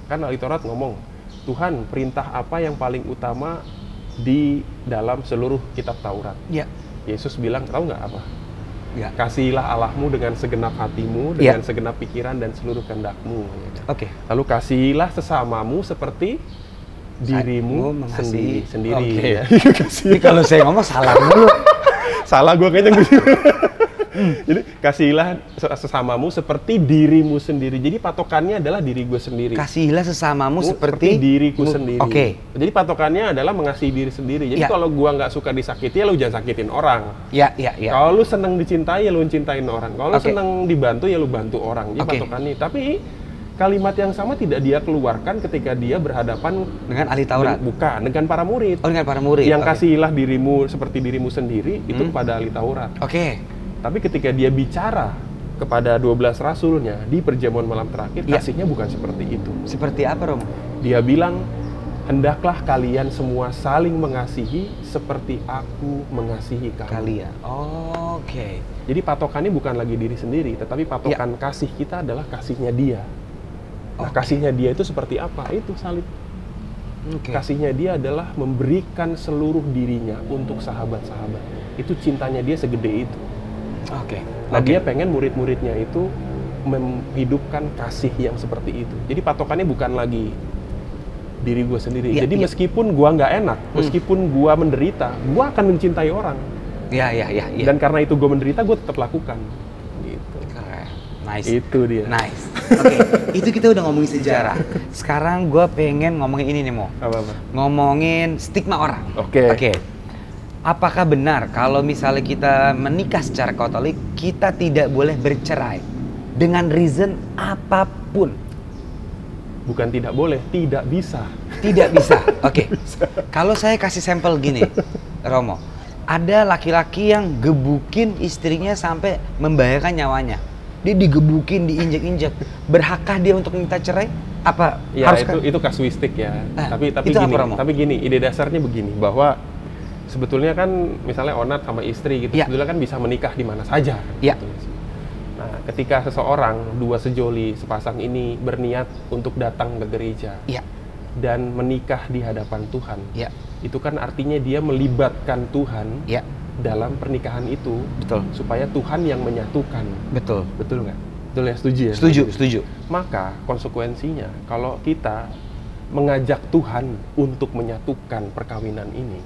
Speaker 2: kan ahli Taurat ngomong, Tuhan, perintah apa yang paling utama di dalam seluruh kitab Taurat?
Speaker 1: Ya.
Speaker 2: Yesus bilang, tahu nggak apa?
Speaker 1: Ya.
Speaker 2: Kasihilah Allahmu dengan segenap hatimu, dengan segenap pikiran dan seluruh kehendakmu.
Speaker 1: Oke.
Speaker 2: Lalu kasihilah sesamamu seperti dirimu
Speaker 1: mengasihi
Speaker 2: sendiri.
Speaker 1: Oke.
Speaker 2: Ya.
Speaker 1: Jadi kalau saya ngomong salah mulu.
Speaker 2: Salah gue kayaknya. Jadi kasihilah sesamamu seperti dirimu sendiri. Jadi patokannya adalah diri gue sendiri.
Speaker 1: Kasihilah sesamamu seperti
Speaker 2: diriku sendiri.
Speaker 1: Oke.
Speaker 2: Jadi patokannya adalah mengasihi diri sendiri. Jadi kalau gua nggak suka disakiti, ya lu jangan sakitin orang.
Speaker 1: Ya.
Speaker 2: Kalau lu seneng dicintai, ya lu cintain orang. Kalau lu seneng dibantu, ya lu bantu orang. Jadi patokannya. Tapi kalimat yang sama tidak dia keluarkan ketika dia berhadapan
Speaker 1: dengan ahli Taurat.
Speaker 2: Bukan, dengan para murid.
Speaker 1: Oh, dengan para murid.
Speaker 2: Yang kasihilah dirimu seperti dirimu sendiri itu kepada ahli Taurat.
Speaker 1: Oke.
Speaker 2: Tapi ketika dia bicara kepada 12 rasulnya di perjamuan malam terakhir, kasihnya bukan seperti itu.
Speaker 1: Seperti apa, Romo?
Speaker 2: Dia bilang, hendaklah kalian semua saling mengasihi seperti aku mengasihi kalian.
Speaker 1: Oke.
Speaker 2: Jadi patokannya bukan lagi diri sendiri, tetapi patokan kasih kita adalah kasihnya dia. Nah, kasihnya dia itu seperti apa? Itu salib. Kasihnya dia adalah memberikan seluruh dirinya untuk sahabat-sahabatnya. Itu cintanya dia segede itu. Nah, dia pengen murid-muridnya itu menghidupkan kasih yang seperti itu. Jadi patokannya bukan lagi diri gue sendiri. Jadi meskipun gue nggak enak, meskipun gue menderita, gue akan mencintai orang.
Speaker 1: Iya.
Speaker 2: Dan karena itu gue menderita, gue tetap lakukan. Gitu.
Speaker 1: Nice.
Speaker 2: Itu dia.
Speaker 1: Nice. Oke, itu kita udah ngomongin sejarah. Sekarang gue pengen ngomongin ini nih, Mo.
Speaker 2: Apa-apa?
Speaker 1: Ngomongin stigma orang.
Speaker 2: Oke.
Speaker 1: Apakah benar kalau misalnya kita menikah secara Katolik, kita tidak boleh bercerai dengan reason apapun?
Speaker 2: Bukan tidak boleh, tidak bisa.
Speaker 1: Tidak bisa. Oke. Kalau saya kasih sampel gini, Romo, ada laki-laki yang gebukin istrinya sampai membahayakan nyawanya. Dia digebukin, diinjek-injek. Berhakkah dia untuk minta cerai? Apa
Speaker 2: Ya,
Speaker 1: harus
Speaker 2: itu kasuistik ya. Tapi
Speaker 1: itu
Speaker 2: gini,
Speaker 1: apa, Romo?
Speaker 2: tapi gini, ide dasarnya begini, bahwa sebetulnya kan misalnya Onat sama istri gitu, sebetulnya kan bisa menikah di mana saja.
Speaker 1: Iya.
Speaker 2: Gitu. Nah, ketika seseorang, dua sejoli sepasang ini berniat untuk datang ke gereja dan menikah di hadapan Tuhan, itu kan artinya dia melibatkan Tuhan dalam pernikahan itu, supaya Tuhan yang menyatukan. Betul nggak? Betul ya, setuju ya?
Speaker 1: Setuju.
Speaker 2: Maka konsekuensinya kalau kita mengajak Tuhan untuk menyatukan perkawinan ini,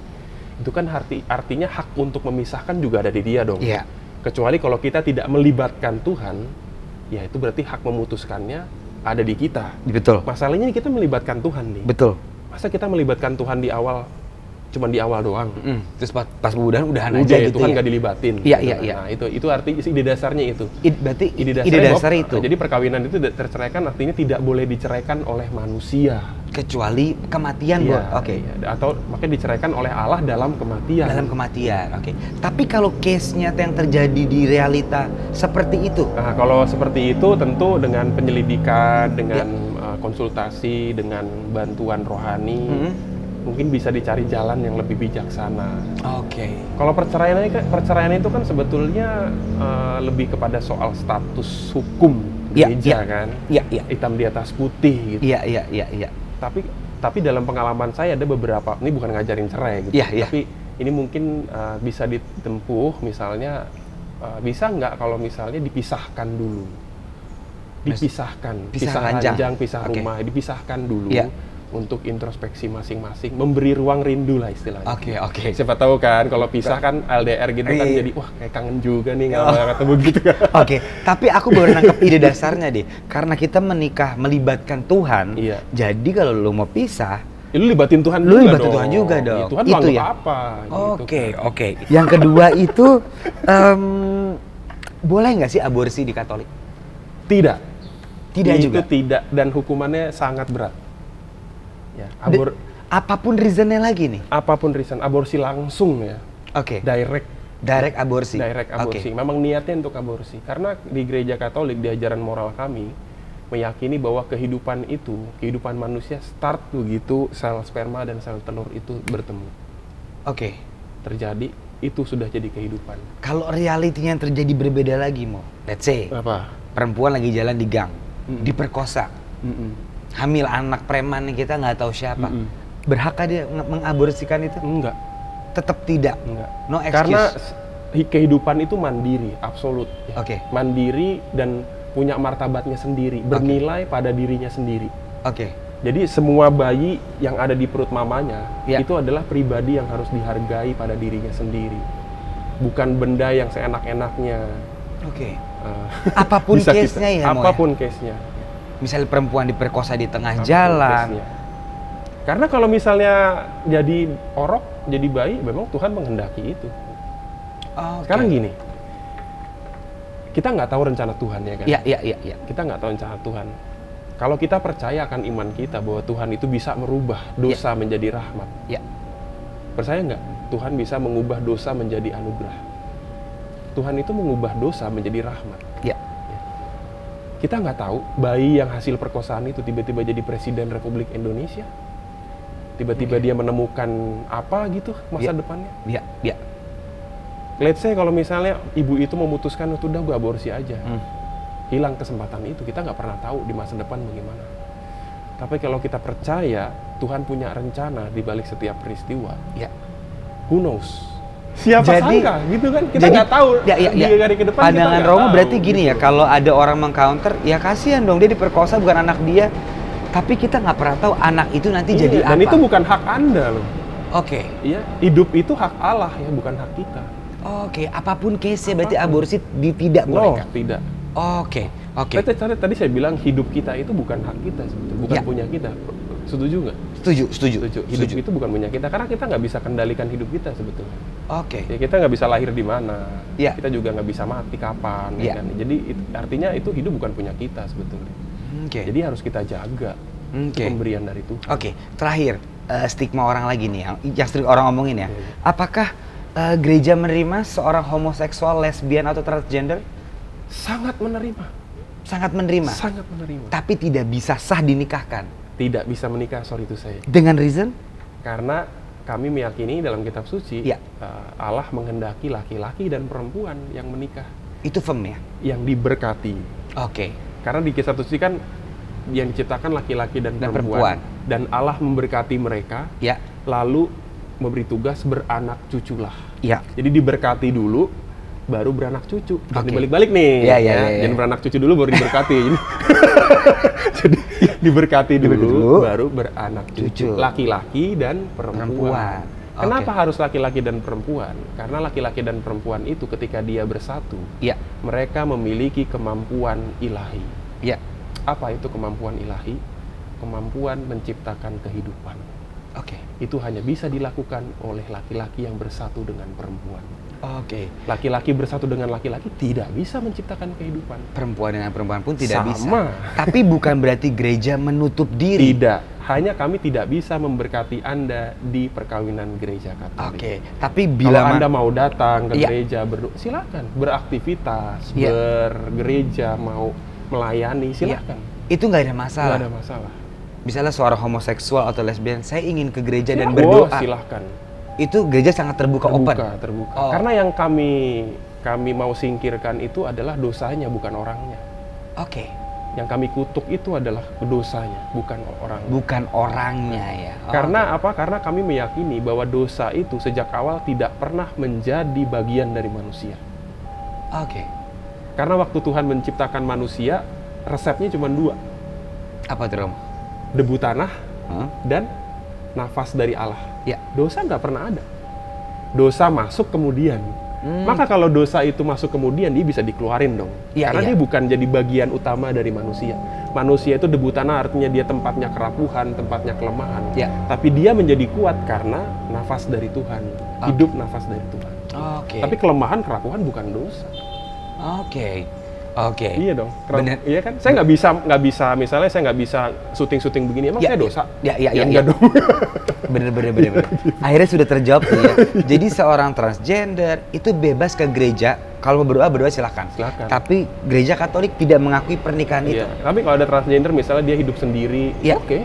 Speaker 2: itu kan artinya hak untuk memisahkan juga ada di dia dong.
Speaker 1: Iya.
Speaker 2: Kecuali kalau kita tidak melibatkan Tuhan, ya itu berarti hak memutuskannya ada di kita.
Speaker 1: Betul.
Speaker 2: Masalahnya kita melibatkan Tuhan nih.
Speaker 1: Betul.
Speaker 2: Masa kita melibatkan Tuhan di awal, cuman di awal doang?
Speaker 1: Terus pas udahan
Speaker 2: Udah,
Speaker 1: aja gitu
Speaker 2: Tuhan
Speaker 1: ya?
Speaker 2: nggak dilibatin.
Speaker 1: Iya,
Speaker 2: gitu
Speaker 1: iya,
Speaker 2: kan.
Speaker 1: iya.
Speaker 2: Nah, itu arti ide dasarnya itu.
Speaker 1: Berarti ide
Speaker 2: bahwa-
Speaker 1: dasarnya itu,
Speaker 2: Jadi perkawinan itu terceraikan artinya tidak boleh diceraikan oleh manusia.
Speaker 1: kecuali kematian, Bo.
Speaker 2: Iya,
Speaker 1: Oke.
Speaker 2: iya. Atau makanya diceraikan oleh Allah dalam kematian.
Speaker 1: Dalam kematian, oke. Tapi kalau case-nya yang terjadi di realita seperti itu,
Speaker 2: Nah, kalau seperti itu tentu dengan penyelidikan, dengan konsultasi, dengan bantuan rohani, mungkin bisa dicari jalan yang lebih bijaksana.
Speaker 1: oke.
Speaker 2: Kalau perceraian itu kan sebetulnya lebih kepada soal status hukum
Speaker 1: Iya,
Speaker 2: gereja
Speaker 1: iya.
Speaker 2: kan,
Speaker 1: Iya, iya.
Speaker 2: hitam di atas putih gitu.
Speaker 1: Iya, iya, iya, iya.
Speaker 2: Tapi dalam pengalaman saya ada beberapa, ini bukan ngajarin cerai gitu,
Speaker 1: Iya, iya.
Speaker 2: tapi ini mungkin bisa ditempuh, misalnya bisa nggak kalau misalnya dipisahkan dulu,
Speaker 1: Pisah
Speaker 2: pisah
Speaker 1: ranjang.
Speaker 2: ranjang, pisah
Speaker 1: Oke.
Speaker 2: rumah, dipisahkan dulu.
Speaker 1: Iya.
Speaker 2: Untuk introspeksi masing-masing, memberi ruang rindu lah istilahnya.
Speaker 1: Oke.
Speaker 2: Siapa tahu kan kalau pisah kan LDR gitu kan,
Speaker 1: Iya.
Speaker 2: jadi wah kayak kangen juga nih nggak ketemu gitu kan.
Speaker 1: Oke, tapi aku baru nangkep ide dasarnya deh. Karena kita menikah melibatkan Tuhan,
Speaker 2: Iya.
Speaker 1: jadi kalau lu mau pisah,
Speaker 2: Ya, lu libatin Tuhan
Speaker 1: Lu
Speaker 2: juga
Speaker 1: libatin
Speaker 2: dong.
Speaker 1: Tuhan juga dong.
Speaker 2: Ya, Tuhan
Speaker 1: Itu
Speaker 2: itu
Speaker 1: ya?
Speaker 2: apa?
Speaker 1: Oke,
Speaker 2: Gitu kan.
Speaker 1: oke. Yang kedua itu, boleh nggak sih aborsi di Katolik?
Speaker 2: Tidak.
Speaker 1: Tidak
Speaker 2: Itu
Speaker 1: juga?
Speaker 2: tidak, dan hukumannya sangat berat. Ya,
Speaker 1: Apapun reasonnya lagi nih?
Speaker 2: apapun reason, aborsi langsung ya.
Speaker 1: Oke.
Speaker 2: Direct
Speaker 1: aborsi?
Speaker 2: direct aborsi.
Speaker 1: Oke.
Speaker 2: Memang niatnya untuk aborsi. Karena di gereja Katolik, di ajaran moral kami, meyakini bahwa kehidupan manusia start begitu sel sperma dan sel telur itu bertemu.
Speaker 1: Oke.
Speaker 2: Terjadi, itu sudah jadi kehidupan.
Speaker 1: Kalau realitinya yang terjadi berbeda lagi, Mo. Let's say,
Speaker 2: Apa?
Speaker 1: perempuan lagi jalan di gang, diperkosa,
Speaker 2: Mm-mm.
Speaker 1: hamil anak preman yang kita nggak tahu siapa. Berhakkah dia mengaborsikan itu?
Speaker 2: Enggak.
Speaker 1: Tetap tidak.
Speaker 2: Enggak.
Speaker 1: No excuse.
Speaker 2: Karena kehidupan itu mandiri, absolut. Ya.
Speaker 1: Oke.
Speaker 2: Mandiri dan punya martabatnya sendiri, bernilai pada dirinya sendiri.
Speaker 1: Oke.
Speaker 2: Jadi semua bayi yang ada di perut mamanya
Speaker 1: Ya.
Speaker 2: itu adalah pribadi yang harus dihargai pada dirinya sendiri. Bukan benda yang seenak-enaknya.
Speaker 1: Oke.
Speaker 2: eh,
Speaker 1: Apapun
Speaker 2: bisa
Speaker 1: case-nya ya, Mo, ya?
Speaker 2: apapun case-nya.
Speaker 1: Misalnya perempuan diperkosa di tengah
Speaker 2: Apapun
Speaker 1: jalan.
Speaker 2: case-nya. Karena kalau misalnya jadi orok, jadi bayi, memang Tuhan menghendaki itu.
Speaker 1: Oke.
Speaker 2: Sekarang gini, kita nggak tahu rencana Tuhan ya kan?
Speaker 1: Iya.
Speaker 2: Kita nggak tahu rencana Tuhan. Kalau kita percaya akan iman kita bahwa Tuhan itu bisa merubah dosa menjadi rahmat.
Speaker 1: Ya.
Speaker 2: Percaya nggak? Tuhan bisa mengubah dosa menjadi anugerah. Tuhan itu mengubah dosa menjadi rahmat.
Speaker 1: Ya.
Speaker 2: Kita nggak tahu bayi yang hasil perkosaan itu tiba-tiba jadi presiden Republik Indonesia. Tiba-tiba dia menemukan apa gitu masa depannya.
Speaker 1: Ya.
Speaker 2: Let's say kalau misalnya ibu itu memutuskan udah gue aborsi aja. Hilang kesempatan itu, kita nggak pernah tahu di masa depan bagaimana. Tapi kalau kita percaya Tuhan punya rencana di balik setiap peristiwa,
Speaker 1: Ya.
Speaker 2: who knows? Siapa
Speaker 1: Jadi-
Speaker 2: sangka gitu kan? Kita
Speaker 1: Jadi-
Speaker 2: nggak tahu
Speaker 1: Ya.
Speaker 2: di hari ke depan.
Speaker 1: Pandangan
Speaker 2: kita nggak
Speaker 1: Romo
Speaker 2: tahu,
Speaker 1: berarti gini
Speaker 2: gitu.
Speaker 1: ya, kalau ada orang mengcounter, ya kasihan dong dia diperkosa bukan anak dia. Tapi kita nggak pernah tahu anak itu nanti
Speaker 2: Iya,
Speaker 1: jadi apa.
Speaker 2: dan itu bukan hak Anda loh.
Speaker 1: Oke.
Speaker 2: Iya, hidup itu hak Allah ya, bukan hak kita.
Speaker 1: Oke, apapun case-nya berarti aborsi tidak
Speaker 2: No,
Speaker 1: boleh.
Speaker 2: tidak.
Speaker 1: Oke.
Speaker 2: Tadi saya bilang hidup kita itu bukan hak kita sebetulnya, bukan
Speaker 1: Ya.
Speaker 2: punya kita. Setuju nggak?
Speaker 1: Setuju.
Speaker 2: Hidup itu bukan punya kita, karena kita nggak bisa kendalikan hidup kita sebetulnya.
Speaker 1: Oke.
Speaker 2: Ya, kita nggak bisa lahir di mana,
Speaker 1: Ya.
Speaker 2: kita juga nggak bisa mati kapan,
Speaker 1: Ya.
Speaker 2: ya kan? Jadi artinya itu hidup bukan punya kita sebetulnya.
Speaker 1: Oke.
Speaker 2: Jadi harus kita jaga. Itu
Speaker 1: Oke.
Speaker 2: pemberian dari Tuhan.
Speaker 1: Oke, terakhir stigma orang lagi nih yang sering orang ngomongin ya.
Speaker 2: Iya.
Speaker 1: Apakah gereja menerima seorang homoseksual, lesbian atau transgender?
Speaker 2: Sangat menerima.
Speaker 1: Sangat menerima.
Speaker 2: Sangat menerima.
Speaker 1: Tapi tidak bisa sah dinikahkan.
Speaker 2: Tidak bisa menikah, sorry itu saya.
Speaker 1: Dengan reason?
Speaker 2: Karena kami meyakini dalam kitab suci,
Speaker 1: Ya.
Speaker 2: Allah menghendaki laki-laki dan perempuan yang menikah,
Speaker 1: Itu firm ya?
Speaker 2: yang diberkati.
Speaker 1: Oke.
Speaker 2: Karena di kisah suci kan yang diciptakan laki-laki dan
Speaker 1: Dan
Speaker 2: perempuan.
Speaker 1: perempuan.
Speaker 2: Dan Allah memberkati mereka,
Speaker 1: Ya.
Speaker 2: lalu memberi tugas beranak cuculah.
Speaker 1: Ya.
Speaker 2: Jadi diberkati dulu, baru beranak cucu. Jangan
Speaker 1: Oke.
Speaker 2: dibalik-balik nih.
Speaker 1: Ya.
Speaker 2: Jangan beranak cucu dulu baru diberkati. Jadi diberkati dulu, baru beranak cucu.
Speaker 1: Cucu.
Speaker 2: Laki-laki dan perempuan.
Speaker 1: Perempuan.
Speaker 2: Kenapa
Speaker 1: Oke.
Speaker 2: harus laki-laki dan perempuan? Karena laki-laki dan perempuan itu ketika dia bersatu,
Speaker 1: Ya.
Speaker 2: mereka memiliki kemampuan ilahi.
Speaker 1: Ya.
Speaker 2: Apa itu kemampuan ilahi? Kemampuan menciptakan kehidupan.
Speaker 1: Oke.
Speaker 2: Itu hanya bisa dilakukan oleh laki-laki yang bersatu dengan perempuan.
Speaker 1: Oke.
Speaker 2: Laki-laki bersatu dengan laki-laki tidak bisa menciptakan kehidupan.
Speaker 1: Perempuan dengan perempuan pun tidak
Speaker 2: Sama.
Speaker 1: bisa. Tapi bukan berarti gereja menutup diri.
Speaker 2: Tidak. Hanya kami tidak bisa memberkati Anda di perkawinan gereja Katolik.
Speaker 1: Oke. Tapi bila
Speaker 2: Kalau Anda mau datang ke
Speaker 1: Iya.
Speaker 2: gereja, silakan. Beraktivitas,
Speaker 1: Iya.
Speaker 2: bergereja, mau melayani, silakan.
Speaker 1: itu nggak ada masalah.
Speaker 2: Nggak ada masalah.
Speaker 1: Misalnya seorang homoseksual atau lesbian, saya ingin ke gereja dan
Speaker 2: Silakan.
Speaker 1: berdoa.
Speaker 2: Silahkan.
Speaker 1: Itu gereja sangat terbuka, open.
Speaker 2: Terbuka.
Speaker 1: Oh.
Speaker 2: Karena yang kami mau singkirkan itu adalah dosanya, bukan orangnya.
Speaker 1: Oke.
Speaker 2: Yang kami kutuk itu adalah dosanya, bukan orang.
Speaker 1: Bukan orangnya ya. Oh,
Speaker 2: Karena apa? Karena kami meyakini bahwa dosa itu sejak awal tidak pernah menjadi bagian dari manusia.
Speaker 1: Oke.
Speaker 2: Karena waktu Tuhan menciptakan manusia, resepnya cuma 2.
Speaker 1: Apa tuh, Rom?
Speaker 2: Debu tanah
Speaker 1: Hah?
Speaker 2: dan nafas dari Allah.
Speaker 1: Ya.
Speaker 2: Dosa nggak pernah ada. Dosa masuk kemudian. Maka kalau dosa itu masuk kemudian, dia bisa dikeluarin dong.
Speaker 1: Iya,
Speaker 2: Karena
Speaker 1: iya.
Speaker 2: dia bukan jadi bagian utama dari manusia. Manusia itu debu tanah, artinya dia tempatnya kerapuhan, tempatnya kelemahan.
Speaker 1: Ya.
Speaker 2: Tapi dia menjadi kuat karena nafas dari Tuhan. Hidup nafas dari Tuhan.
Speaker 1: Oke.
Speaker 2: Tapi kelemahan, kerapuhan bukan dosa.
Speaker 1: Oke. Oke.
Speaker 2: Iya dong.
Speaker 1: Bener.
Speaker 2: Iya kan? Saya nggak bisa. Misalnya saya nggak bisa syuting begini. Emang
Speaker 1: Ya,
Speaker 2: saya dosa?
Speaker 1: ya,
Speaker 2: enggak dong.
Speaker 1: Bener. Akhirnya sudah terjawab tuh ya. Jadi seorang transgender itu bebas ke gereja. Kalau mau berdoa silahkan.
Speaker 2: Silakan.
Speaker 1: Tapi gereja Katolik tidak mengakui pernikahan itu.
Speaker 2: Iya. Tapi kalau ada transgender, misalnya dia hidup sendiri,
Speaker 1: Iya.
Speaker 2: oke.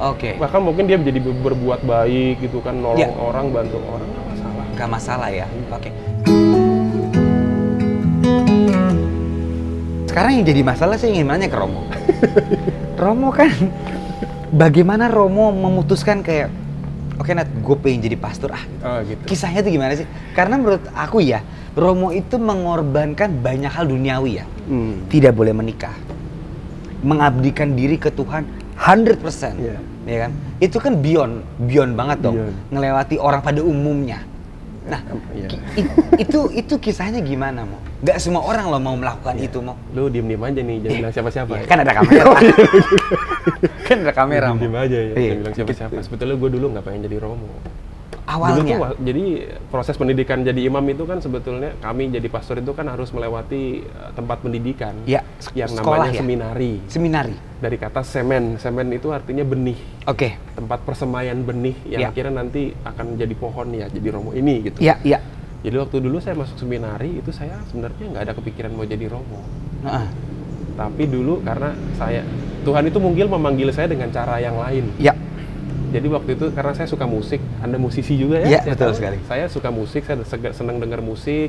Speaker 1: Oke.
Speaker 2: Bahkan mungkin dia menjadi berbuat baik gitu kan, nolong
Speaker 1: Iya.
Speaker 2: orang, bantu orang, nggak masalah.
Speaker 1: Gak masalah ya. Oke. Sekarang yang jadi masalah saya ingin nanya ke Romo. Romo kan, bagaimana Romo memutuskan kayak, oke Nat, gue pengen jadi pastor
Speaker 2: Oh, gitu.
Speaker 1: Kisahnya tuh gimana sih? Karena menurut aku ya, Romo itu mengorbankan banyak hal duniawi ya. Tidak boleh menikah, mengabdikan diri ke Tuhan 100%.
Speaker 2: Iya.
Speaker 1: Ya kan? Itu kan beyond banget dong.
Speaker 2: Beyond.
Speaker 1: Ngelewati orang pada umumnya. Nah,
Speaker 2: Iya.
Speaker 1: itu kisahnya gimana, Mo? Gak semua orang loh mau melakukan
Speaker 2: Iya.
Speaker 1: itu, Mo.
Speaker 2: Lu diem-diem aja nih, jangan bilang siapa-siapa.
Speaker 1: Ya, kan ada kamera. Kan ada kamera, Mo.
Speaker 2: Diem aja ya,
Speaker 1: Iya.
Speaker 2: jangan bilang siapa-siapa. Sebetulnya gue dulu nggak pengen jadi Romo.
Speaker 1: Awalnya.
Speaker 2: Dulu tuh, jadi proses pendidikan jadi imam itu kan sebetulnya kami jadi pastor itu kan harus melewati tempat pendidikan
Speaker 1: Ya,
Speaker 2: yang
Speaker 1: sekolah
Speaker 2: namanya
Speaker 1: ya?
Speaker 2: seminari.
Speaker 1: Seminari.
Speaker 2: Dari kata semen itu artinya benih,
Speaker 1: Oke.
Speaker 2: tempat persemaian benih yang
Speaker 1: Ya.
Speaker 2: akhirnya nanti akan jadi pohon ya, jadi Romo ini gitu.
Speaker 1: Iya, iya.
Speaker 2: Jadi waktu dulu saya masuk seminari itu saya sebenarnya nggak ada kepikiran mau jadi Romo.
Speaker 1: Heeh.
Speaker 2: Tapi dulu karena Tuhan itu mungkin memanggil saya dengan cara yang lain.
Speaker 1: Ya.
Speaker 2: Jadi waktu itu karena saya suka musik, Anda musisi juga ya?
Speaker 1: Iya,
Speaker 2: Saya
Speaker 1: betul
Speaker 2: tahu.
Speaker 1: sekali.
Speaker 2: Saya suka musik, saya senang dengar musik.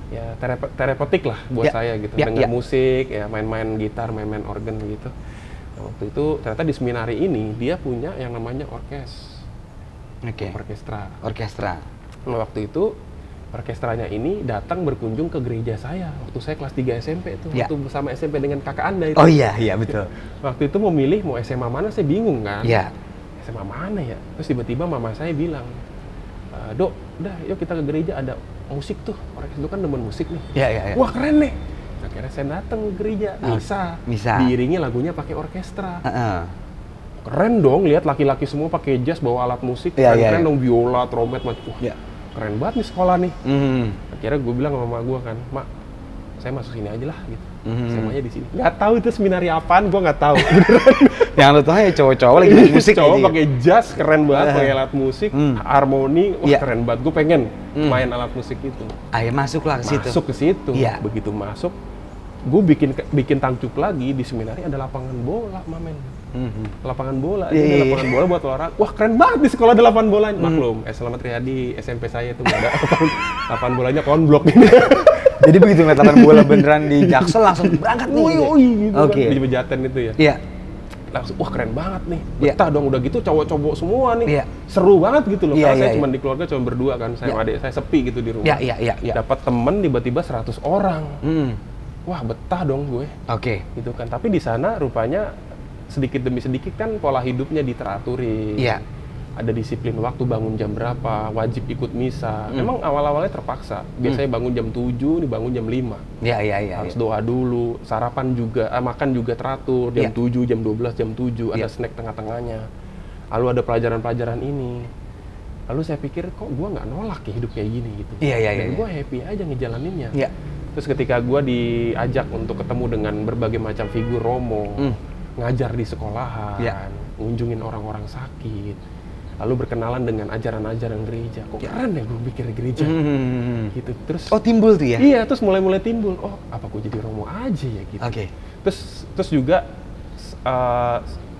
Speaker 2: Ya terapeutik lah buat
Speaker 1: Ya,
Speaker 2: saya gitu.
Speaker 1: ya,
Speaker 2: Dengar
Speaker 1: ya.
Speaker 2: musik, ya main-main gitar, main-main organ gitu. Nah, waktu itu ternyata di seminari ini dia punya yang namanya
Speaker 1: Oke.
Speaker 2: orkestra.
Speaker 1: Orkestra.
Speaker 2: Nah, waktu itu orkestranya ini datang berkunjung ke gereja saya waktu saya kelas 3 SMP itu,
Speaker 1: Ya.
Speaker 2: waktu bersama SMP dengan kakak Anda itu.
Speaker 1: Oh iya, betul.
Speaker 2: Waktu itu mau milih mau SMA mana saya bingung kan.
Speaker 1: Iya.
Speaker 2: SMA mana ya? Terus tiba-tiba mama saya bilang, Dok, udah yuk kita ke gereja, ada musik tuh. Orang itu kan demen musik nih.
Speaker 1: Iya, iya.
Speaker 2: Wah keren nih. Akhirnya saya datang ke gereja, misa. Diiringi lagunya pakai orkestra.
Speaker 1: Heeh.
Speaker 2: Keren dong, lihat laki-laki semua pakai jas bawa alat musik.
Speaker 1: Iya,
Speaker 2: Keren
Speaker 1: iya.
Speaker 2: dong, biola, trompet, macam.
Speaker 1: Iya.
Speaker 2: Keren banget nih sekolah nih. Akhirnya gue bilang sama mama gue kan, Mak, saya masuk sini aja lah gitu. SMA-nya di sini. Nggak tahu itu seminari apaan, gue nggak tahu.
Speaker 1: Yang lu tahu ya cowok-cowok lagi musik
Speaker 2: Cowok
Speaker 1: aja.
Speaker 2: pakai jas, keren banget, pakai alat musik, harmoni, wah
Speaker 1: Iya.
Speaker 2: keren banget. Gue pengen main alat musik itu.
Speaker 1: Ayo masuklah ke situ.
Speaker 2: Masuk ke situ.
Speaker 1: Iya.
Speaker 2: Begitu masuk, gue bikin tangcup lagi di seminari ada lapangan bola, Mamen. Lapangan bola,
Speaker 1: Iya,
Speaker 2: ada
Speaker 1: iya,
Speaker 2: lapangan bola buat olahraga. Wah keren banget di sekolah ada lapangan bola. Maklum, Selamat Riyadi SMP saya itu nggak ada lapangan bolanya konblok.
Speaker 1: Jadi begitu ngeliat lapangan bola beneran di Jaksel langsung berangkat nih.
Speaker 2: Gitu
Speaker 1: Oke.
Speaker 2: kan, di Pejaten itu ya.
Speaker 1: Iya.
Speaker 2: Langsung, wah keren banget nih.
Speaker 1: Iya.
Speaker 2: Betah dong, udah gitu cowok-cowok semua nih.
Speaker 1: Iya.
Speaker 2: Seru banget gitu loh.
Speaker 1: Iya,
Speaker 2: Karena saya
Speaker 1: iya,
Speaker 2: cuma di keluarga cuma berdua kan. Saya sama adik saya sepi gitu di rumah.
Speaker 1: Iya.
Speaker 2: Dapat temen tiba-tiba 100 orang. Wah betah dong gue.
Speaker 1: Oke.
Speaker 2: Gitu kan. Tapi di sana rupanya sedikit demi sedikit kan pola hidupnya diteraturin.
Speaker 1: Iya.
Speaker 2: Ada disiplin waktu, bangun jam berapa, wajib ikut misa. Memang awal-awalnya terpaksa. Biasanya bangun jam 7, nih bangun jam 5.
Speaker 1: Iya.
Speaker 2: Harus doa dulu, sarapan juga, makan juga teratur, jam
Speaker 1: Iya.
Speaker 2: 7, jam 12, jam 7, ada
Speaker 1: Iya.
Speaker 2: snack tengah-tengahnya. Lalu ada pelajaran-pelajaran ini. Lalu saya pikir kok gue nggak nolak ya hidup kayak gini gitu. Dan gue happy aja ngejalaninnya.
Speaker 1: Iya.
Speaker 2: Terus ketika gue diajak untuk ketemu dengan berbagai macam figur Romo, ngajar di sekolahan, ngunjungin orang-orang sakit, lalu berkenalan dengan ajaran-ajaran gereja. Kok keren ya gue pikir gereja, gitu. Terus
Speaker 1: timbul tuh ya?
Speaker 2: Iya, terus mulai timbul. Oh, apa gue jadi Romo aja ya gitu. Terus juga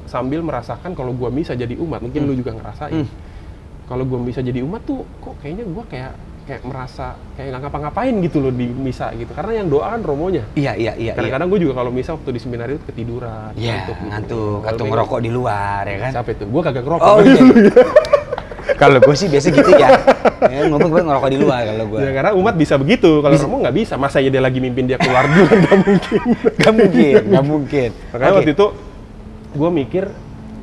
Speaker 2: sambil merasakan kalau gue bisa jadi umat, mungkin lu juga ngerasain. Kalau gue bisa jadi umat tuh, kok kayaknya gue kayak merasa kayak nggak ngapa-ngapain gitu loh di misa gitu, karena yang doa kan Romonya.
Speaker 1: Iya.
Speaker 2: Kadang-kadang gue juga kalau misa waktu di seminari itu ketiduran,
Speaker 1: ngantuk atau ngerokok di luar ya kan?
Speaker 2: Siapa itu? Gue kagak ngerokok.
Speaker 1: Oh iya. Kalau gue sih biasa gitu ya. Ngomong gue ngerokok di luar kalau gue.
Speaker 2: Ya karena umat bisa begitu, kalau Romo nggak bisa. Masa ya dia lagi mimpin dia keluar dulu, nggak mungkin. Makanya waktu itu gue mikir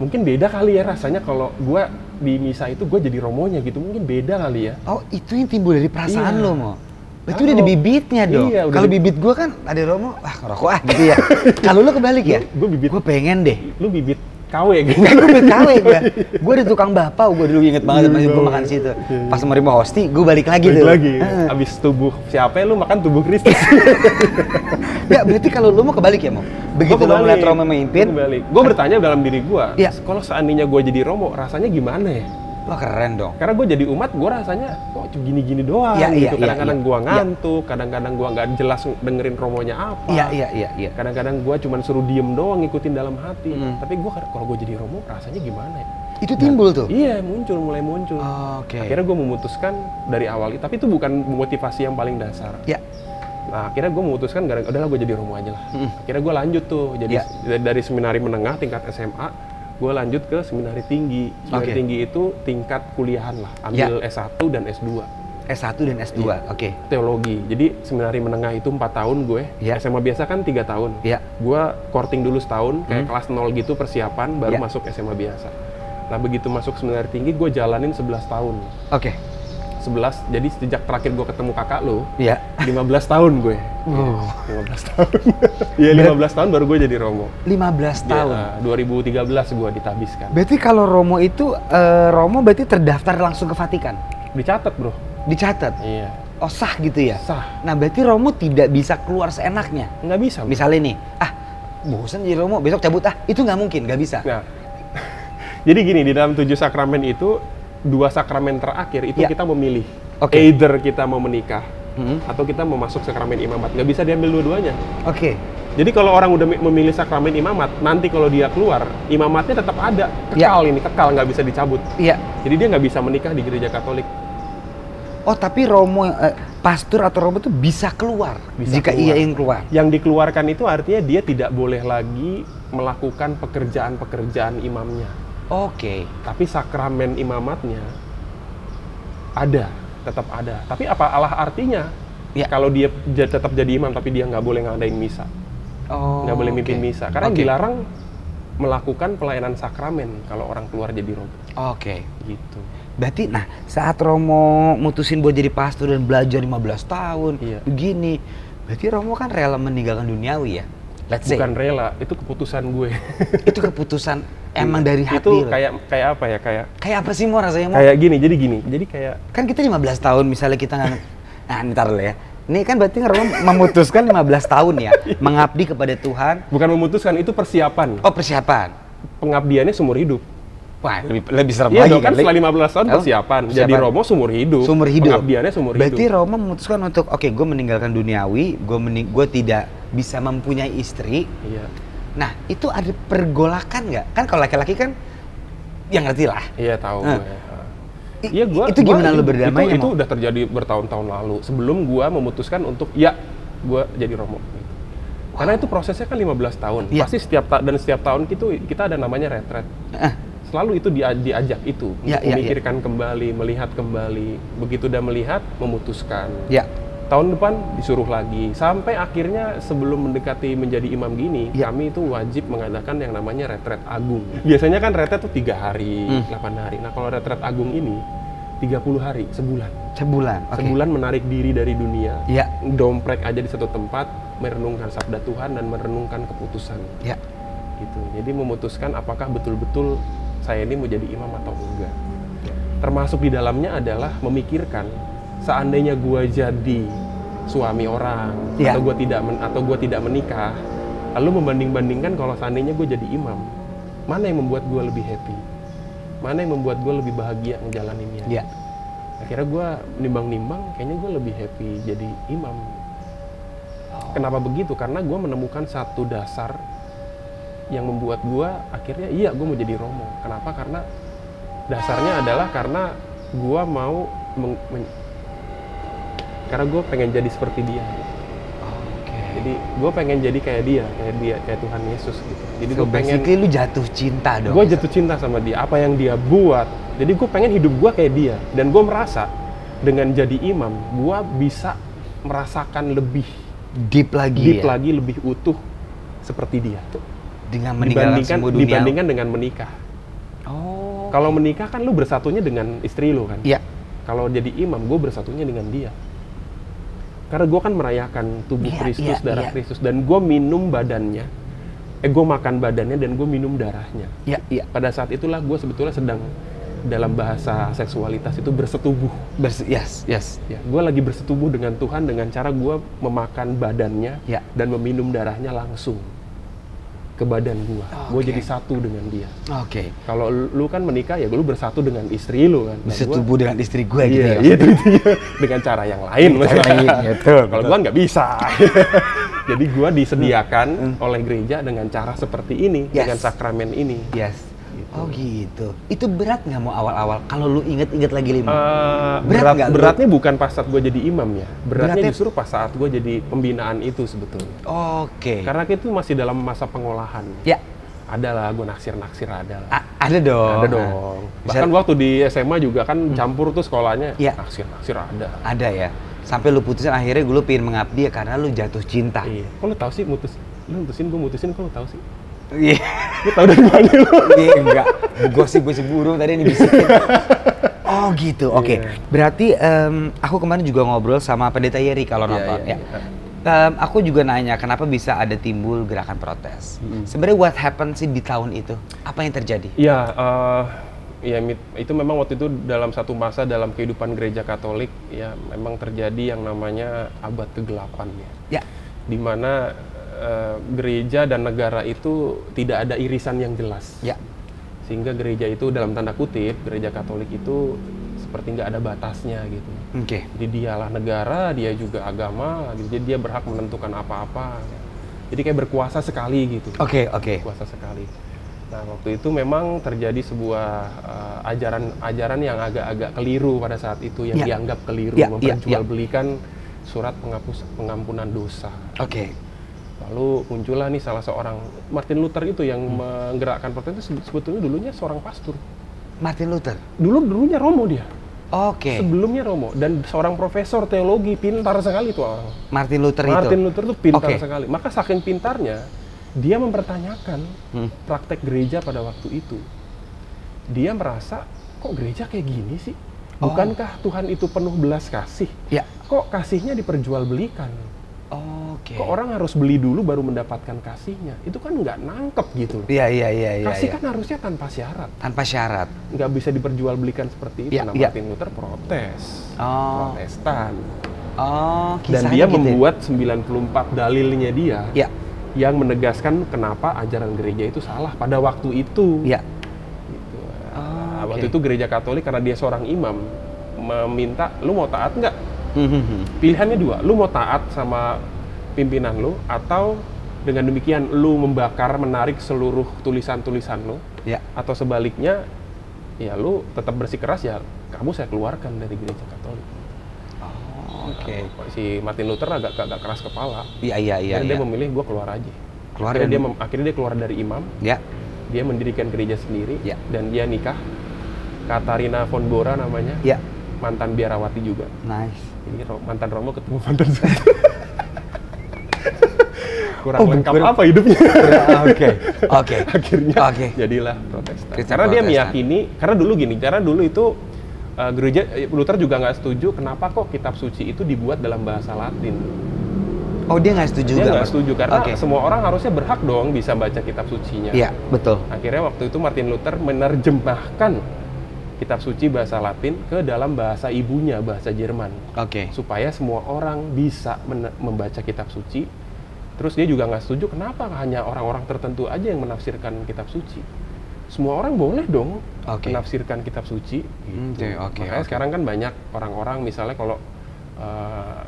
Speaker 2: mungkin beda kali ya rasanya kalau gue di misa itu gue jadi Romonya gitu, mungkin beda kali ya.
Speaker 1: Oh, itu yang timbul dari perasaan lo, Mo? Berarti udah ada bibitnya dong.
Speaker 2: Iya,
Speaker 1: kalau bibit gue kan ada Romo, ngerokok gitu ya. Kalau lo kebalik ya? Gue pengen deh.
Speaker 2: Lu bibit KW gitu.
Speaker 1: Gue bibit KW gue. Gue di tukang bapau, gue dulu inget banget masih gue makan situ. Pas menerima hosti, gue balik lagi tuh.
Speaker 2: Abis tubuh siapa lu makan tubuh Kristus.
Speaker 1: Ya berarti kalau lu mau kebalik ya, Mo? Begitu lo ngeliat Romo memimpin,
Speaker 2: gue bertanya dalam diri gue, kalau seandainya gue jadi Romo, rasanya gimana ya?
Speaker 1: Wah keren dong.
Speaker 2: Karena gue jadi umat, gue rasanya kok gini-gini doang gitu. Kadang-kadang gue ngantuk, kadang-kadang gue nggak jelas dengerin Romonya apa.
Speaker 1: Iya.
Speaker 2: Kadang-kadang gue cuma suruh diem doang ngikutin dalam hati. Tapi gue kalau gue jadi Romo, rasanya gimana ya?
Speaker 1: Itu timbul tuh?
Speaker 2: Iya, mulai muncul. Akhirnya gue memutuskan dari awal, tapi itu bukan motivasi yang paling dasar. Nah, akhirnya gue memutuskan, udahlah gue jadi Romo aja lah. Akhirnya gue lanjut tuh, jadi dari seminari menengah tingkat SMA, gue lanjut ke seminari tinggi. Seminari tinggi itu tingkat kuliahan lah, ambil S1 dan S2.
Speaker 1: S1 dan S2, oke.
Speaker 2: Teologi, jadi seminari menengah itu 4 tahun gue, SMA biasa kan 3 tahun. Gue courting dulu setahun, kayak kelas 0 gitu persiapan, baru masuk SMA biasa. Nah, begitu masuk seminari tinggi, gue jalanin 11 tahun. 11, jadi sejak terakhir gue ketemu kakak lo, 15 tahun gue. 15 tahun. Iya, 15 tahun baru gue jadi Romo.
Speaker 1: 15 tahun?
Speaker 2: 2013 gue ditabiskan.
Speaker 1: Berarti kalau Romo itu, Romo berarti terdaftar langsung ke Vatikan?
Speaker 2: Dicatat, bro.
Speaker 1: Dicatat?
Speaker 2: Iya.
Speaker 1: Oh, sah gitu ya?
Speaker 2: Sah.
Speaker 1: Nah, berarti Romo tidak bisa keluar seenaknya?
Speaker 2: Nggak bisa. Bro.
Speaker 1: Misalnya nih, bosan jadi Romo, besok cabut, itu nggak mungkin, nggak bisa?
Speaker 2: Nah, jadi gini, di dalam 7 sakramen itu, 2 sakramen terakhir itu kita memilih, either kita mau menikah atau kita mau masuk sakramen imamat. Nggak bisa diambil dua-duanya. Jadi kalau orang udah memilih sakramen imamat, nanti kalau dia keluar, imamatnya tetap ada, kekal, nggak bisa dicabut. Jadi dia nggak bisa menikah di gereja Katolik.
Speaker 1: Oh, tapi Romo, pastor atau Romo itu bisa keluar jika ia ingin keluar? Yang
Speaker 2: dikeluarkan itu artinya dia tidak boleh lagi melakukan pekerjaan-pekerjaan imamnya. Tapi sakramen imamatnya tetap ada. Tapi apalah artinya kalau dia tetap jadi imam tapi dia nggak boleh ngadain misa, nggak boleh mimpin misa, karena dilarang melakukan pelayanan sakramen kalau orang keluar jadi Romo. Gitu.
Speaker 1: Berarti, nah saat Romo mutusin buat jadi pastor dan belajar 15 tahun, begini, berarti Romo kan rela meninggalkan duniawi ya?
Speaker 2: Bukan rela, itu keputusan gue.
Speaker 1: Itu keputusan emang dari hati.
Speaker 2: Itu kayak apa ya?
Speaker 1: Kayak apa sih, Mo, rasanya, Mo?
Speaker 2: Kayak gini, jadi kayak
Speaker 1: kan kita 15 tahun misalnya kita nggak nah ntar ya. Ini kan berarti Romo memutuskan 15 tahun ya mengabdi kepada Tuhan.
Speaker 2: Bukan memutuskan, itu persiapan.
Speaker 1: Oh, persiapan.
Speaker 2: Pengabdiannya seumur hidup.
Speaker 1: Wah, lebih serem lagi
Speaker 2: kan setelah 15 tahun persiapan. Jadi Romo seumur hidup. Pengabdiannya seumur hidup.
Speaker 1: Berarti Romo memutuskan untuk gue meninggalkan duniawi, gue tidak bisa mempunyai istri. Nah, itu ada pergolakan nggak? Kan kalau laki-laki kan yang ngerti lah.
Speaker 2: Iya, tahu gue.
Speaker 1: Iya, itu gimana lu berdamainya?
Speaker 2: Itu udah terjadi bertahun-tahun lalu. Sebelum gue memutuskan untuk gue jadi Romo. Karena itu prosesnya kan 15 tahun. Pasti setiap tahun kita ada namanya retret. Selalu itu diajak itu untuk memikirkan kembali, melihat kembali. Begitu udah melihat, memutuskan. Tahun depan disuruh lagi. Sampai akhirnya sebelum mendekati menjadi imam gini, kami itu wajib mengadakan yang namanya retret agung. Biasanya kan retret tuh 3 hari, 8 hari. Nah, kalau retret agung ini 30 hari, sebulan. Sebulan menarik diri dari dunia. Domplek aja di satu tempat, merenungkan sabda Tuhan dan merenungkan keputusan. Gitu. Jadi memutuskan apakah betul-betul saya ini mau jadi imam atau enggak. Termasuk di dalamnya adalah memikirkan seandainya gue jadi suami orang
Speaker 1: Ya.
Speaker 2: atau gue tidak menikah, lalu membanding-bandingkan kalau seandainya gue jadi imam, mana yang membuat gue lebih happy, mana yang membuat gue lebih bahagia ngejalaninnya.
Speaker 1: Ya.
Speaker 2: Akhirnya gue nimbang-nimbang, kayaknya gue lebih happy jadi imam. Kenapa begitu? Karena gue menemukan satu dasar yang membuat gue akhirnya iya gue mau jadi romo. Kenapa? Karena dasarnya adalah karena gue mau karena gue pengen jadi seperti dia.
Speaker 1: Oke.
Speaker 2: Jadi gue pengen jadi kayak dia, kayak Tuhan Yesus gitu. Jadi
Speaker 1: So
Speaker 2: gue pengen,
Speaker 1: basically lu jatuh cinta dong.
Speaker 2: gue jatuh cinta sama dia, apa yang dia buat. Jadi gue pengen hidup gue kayak dia. Dan gue merasa dengan jadi imam, gue bisa merasakan lebih
Speaker 1: deep lagi ya?
Speaker 2: lagi, lebih utuh seperti dia.
Speaker 1: Dengan meninggalkan semua dunia.
Speaker 2: Dibandingkan dengan menikah.
Speaker 1: Oh.
Speaker 2: Kalau menikah kan lu bersatunya dengan istri lu kan.
Speaker 1: Iya.
Speaker 2: Kalau jadi imam, gue bersatunya dengan dia. Karena gue kan merayakan tubuh
Speaker 1: Iya,
Speaker 2: Kristus,
Speaker 1: iya,
Speaker 2: darah
Speaker 1: iya.
Speaker 2: Kristus, dan gue minum badannya. Gue makan badannya dan gue minum darahnya.
Speaker 1: Iya, iya.
Speaker 2: Pada saat itulah gue sebetulnya sedang dalam bahasa seksualitas itu bersetubuh.
Speaker 1: Yes.
Speaker 2: Ya, gue lagi bersetubuh dengan Tuhan dengan cara gue memakan badannya
Speaker 1: Ya.
Speaker 2: dan meminum darahnya langsung ke badan gue. Gue
Speaker 1: Oke.
Speaker 2: jadi satu dengan dia.
Speaker 1: Oke.
Speaker 2: Kalau lu kan menikah ya lu bersatu dengan istri lu kan. Dan
Speaker 1: Bersetubuh dengan istri gue
Speaker 2: gua,
Speaker 1: gitu
Speaker 2: iya,
Speaker 1: ya.
Speaker 2: iya, itu ya. Dengan cara yang lain. maksudnya.
Speaker 1: lain, betul,
Speaker 2: Kalau
Speaker 1: betul.
Speaker 2: gua nggak bisa. Jadi gua disediakan oleh gereja dengan cara seperti ini,
Speaker 1: Yes.
Speaker 2: dengan sakramen ini.
Speaker 1: Yes.
Speaker 2: Gitu.
Speaker 1: Oh gitu. Itu berat nggak mau awal-awal? Kalau lu inget-inget lagi Lim?
Speaker 2: Berat
Speaker 1: nggak lu?
Speaker 2: beratnya bukan pas saat gue jadi imam ya. Beratnya
Speaker 1: Beratnya-
Speaker 2: justru pas saat gue jadi pembinaan itu sebetulnya.
Speaker 1: Oke.
Speaker 2: Karena itu masih dalam masa pengolahan.
Speaker 1: Ya.
Speaker 2: Ada lah, gue naksir-naksir ada lah.
Speaker 1: Ada dong.
Speaker 2: Ada dong. Bahkan waktu di SMA juga kan campur tuh sekolahnya.
Speaker 1: Iya.
Speaker 2: Naksir-naksir ada.
Speaker 1: Ada ya. Sampai lu putusin akhirnya lu pengen mengabdi ya karena lu jatuh cinta.
Speaker 2: Iya. Kok lu tahu sih lu mutusin, gue mutusin, kok lu tahu sih?
Speaker 1: Iya.
Speaker 2: Lu tahu dari mana lu?
Speaker 1: Iya enggak. Gosip burung tadi ini bisikin. Oh gitu. Oke.
Speaker 2: Iya.
Speaker 1: Berarti aku kemarin juga ngobrol sama Pendeta Yeri kalau
Speaker 2: Iya,
Speaker 1: nonton
Speaker 2: iya,
Speaker 1: ya.
Speaker 2: iya.
Speaker 1: Aku juga nanya kenapa bisa ada timbul gerakan protes. Sebenarnya what happened sih di tahun itu? Apa yang terjadi?
Speaker 2: Iya, itu memang waktu itu dalam satu masa dalam kehidupan gereja Katolik ya memang terjadi yang namanya abad kegelapan ya.
Speaker 1: Ya.
Speaker 2: Di mana gereja dan negara itu tidak ada irisan yang jelas.
Speaker 1: Ya.
Speaker 2: Sehingga gereja itu dalam tanda kutip, gereja Katolik itu seperti nggak ada batasnya gitu.
Speaker 1: Oke.
Speaker 2: Jadi dialah negara, dia juga agama, gitu. Jadi dia berhak menentukan apa-apa. Jadi kayak berkuasa sekali gitu.
Speaker 1: Oke.
Speaker 2: Berkuasa sekali. Nah waktu itu memang terjadi sebuah ajaran yang agak-agak keliru pada saat itu, yang
Speaker 1: Ya.
Speaker 2: dianggap keliru,
Speaker 1: Ya,
Speaker 2: memperjualbelikan surat pengampunan dosa.
Speaker 1: Oke.
Speaker 2: Lalu muncullah nih salah seorang, Martin Luther itu yang menggerakkan protes itu sebetulnya dulunya seorang pastor.
Speaker 1: Martin Luther.
Speaker 2: Dulunya Romo dia.
Speaker 1: Oke.
Speaker 2: Sebelumnya Romo dan seorang profesor teologi, pintar sekali tuh orang.
Speaker 1: Martin Luther
Speaker 2: Martin
Speaker 1: itu.
Speaker 2: Luther tuh pintar
Speaker 1: Oke.
Speaker 2: sekali. Maka saking pintarnya dia mempertanyakan praktek gereja pada waktu itu. Dia merasa kok gereja kayak gini sih? Bukankah Tuhan itu penuh belas kasih?
Speaker 1: Ya.
Speaker 2: Kok kasihnya diperjualbelikan?
Speaker 1: Oke.
Speaker 2: Kok orang harus beli dulu baru mendapatkan kasihnya? Itu kan nggak nangkep gitu.
Speaker 1: Iya.
Speaker 2: Kasih kan harusnya tanpa syarat.
Speaker 1: Tanpa syarat.
Speaker 2: Nggak bisa diperjualbelikan seperti itu.
Speaker 1: Iya,
Speaker 2: Nah,
Speaker 1: iya.
Speaker 2: Martin Luther protes.
Speaker 1: Oh.
Speaker 2: Protestan.
Speaker 1: Oh,
Speaker 2: Dan
Speaker 1: kisahnya
Speaker 2: dia
Speaker 1: gitu ya?
Speaker 2: membuat 94 dalilnya dia
Speaker 1: Ya.
Speaker 2: yang menegaskan kenapa ajaran gereja itu salah pada waktu itu.
Speaker 1: Ya.
Speaker 2: Gitu.
Speaker 1: Oh,
Speaker 2: Waktu
Speaker 1: oke.
Speaker 2: itu gereja Katolik karena dia seorang imam meminta, lu mau taat nggak? Pilihannya dua, lu mau taat sama pimpinan lu atau dengan demikian lu menarik seluruh tulisan-tulisan lu,
Speaker 1: Ya.
Speaker 2: atau sebaliknya ya lu tetap bersikeras ya kamu saya keluarkan dari gereja Katolik.
Speaker 1: Oke.
Speaker 2: Si Martin Luther agak keras kepala.
Speaker 1: Iya.
Speaker 2: Akhirnya dia memilih gua keluar aja.
Speaker 1: Keluar
Speaker 2: Akhirnya dia keluar dari imam,
Speaker 1: Ya.
Speaker 2: dia mendirikan gereja sendiri
Speaker 1: Ya.
Speaker 2: dan dia nikah. Katarina von Bora namanya,
Speaker 1: Ya.
Speaker 2: mantan biarawati juga.
Speaker 1: Nice.
Speaker 2: Jadi mantan Romo ketemu mantan Suci. Kurang
Speaker 1: Oh,
Speaker 2: lengkap
Speaker 1: kurang-
Speaker 2: apa hidupnya.
Speaker 1: Oke.
Speaker 2: Akhirnya
Speaker 1: Oke.
Speaker 2: jadilah Protestan.
Speaker 1: Kristen
Speaker 2: Karena dia
Speaker 1: Protestan.
Speaker 2: meyakini, karena dulu itu gereja Luther juga nggak setuju kenapa kok kitab suci itu dibuat dalam bahasa Latin.
Speaker 1: Oh, dia nggak setuju
Speaker 2: Dia
Speaker 1: juga,
Speaker 2: nggak
Speaker 1: Mas?
Speaker 2: setuju karena
Speaker 1: Oke.
Speaker 2: semua orang harusnya berhak dong bisa baca kitab sucinya.
Speaker 1: Iya, betul.
Speaker 2: Akhirnya waktu itu Martin Luther menerjemahkan kitab suci bahasa Latin ke dalam bahasa ibunya, bahasa Jerman.
Speaker 1: Oke.
Speaker 2: Supaya semua orang bisa membaca kitab suci. Terus dia juga nggak setuju kenapa hanya orang-orang tertentu aja yang menafsirkan kitab suci. Semua orang boleh dong menafsirkan kitab suci. Gitu. Makanya sekarang kan banyak orang-orang misalnya kalau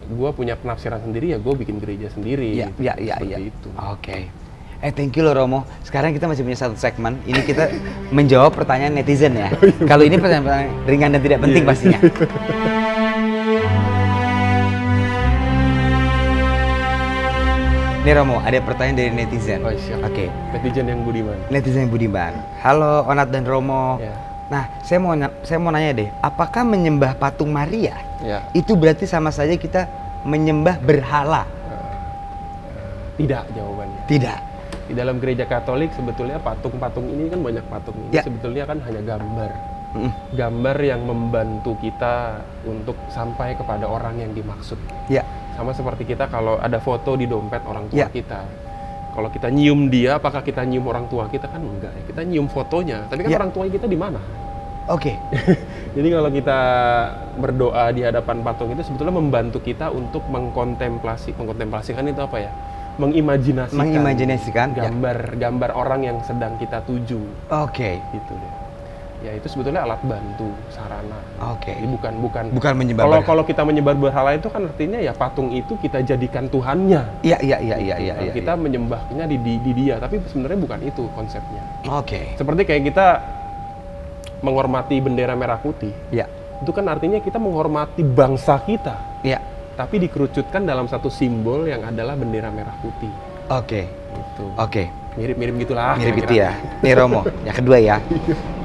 Speaker 2: gue punya penafsiran sendiri ya gue bikin gereja sendiri.
Speaker 1: Iya,
Speaker 2: gitu.
Speaker 1: iya,
Speaker 2: Seperti
Speaker 1: iya.
Speaker 2: itu.
Speaker 1: Oke. Thank you loh Romo. Sekarang kita masih punya satu segmen. Ini kita menjawab pertanyaan netizen ya. Kalau ini pertanyaan ringan dan tidak penting pastinya. Nih Romo, ada pertanyaan dari netizen.
Speaker 2: Oh, siap.
Speaker 1: Oke.
Speaker 2: Netizen yang budiman.
Speaker 1: Netizen yang budiman. Halo Onat dan Romo.
Speaker 2: Ya.
Speaker 1: Nah, saya mau nanya deh, apakah menyembah patung Maria
Speaker 2: Ya.
Speaker 1: itu berarti sama saja kita menyembah berhala?
Speaker 2: Tidak jawabannya.
Speaker 1: Tidak.
Speaker 2: Di dalam gereja Katolik sebetulnya patung-patung ini kan banyak patung ini sebetulnya kan hanya gambar. Gambar yang membantu kita untuk sampai kepada orang yang dimaksud.
Speaker 1: Ya.
Speaker 2: Sama seperti kita kalau ada foto di dompet orang tua kita. Kalau kita nyium dia, apakah kita nyium orang tua kita? Kan enggak ya. Kita nyium fotonya, tapi kan orang tua kita di mana?
Speaker 1: Oke.
Speaker 2: Jadi kalau kita berdoa di hadapan patung itu sebetulnya membantu kita untuk mengkontemplasikan itu apa ya? Mengimajinasikan gambar orang yang sedang kita tuju.
Speaker 1: Oke.
Speaker 2: Gitu deh. Ya itu sebetulnya alat bantu, sarana.
Speaker 1: Oke.
Speaker 2: Jadi bukan
Speaker 1: menyembah berhala.
Speaker 2: Kalau kita menyembah berhala itu kan artinya ya patung itu kita jadikan Tuhannya.
Speaker 1: Iya.
Speaker 2: Kita menyembahnya di dia, tapi sebenarnya bukan itu konsepnya.
Speaker 1: Oke.
Speaker 2: Seperti kayak kita menghormati bendera merah putih.
Speaker 1: Iya.
Speaker 2: Itu kan artinya kita menghormati bangsa kita.
Speaker 1: Iya.
Speaker 2: Tapi dikerucutkan dalam satu simbol yang adalah bendera merah putih.
Speaker 1: Oke.
Speaker 2: Gitu.
Speaker 1: Oke.
Speaker 2: Mirip-mirip gitulah.
Speaker 1: Mirip gitu ya. Nih Romo, yang kedua ya.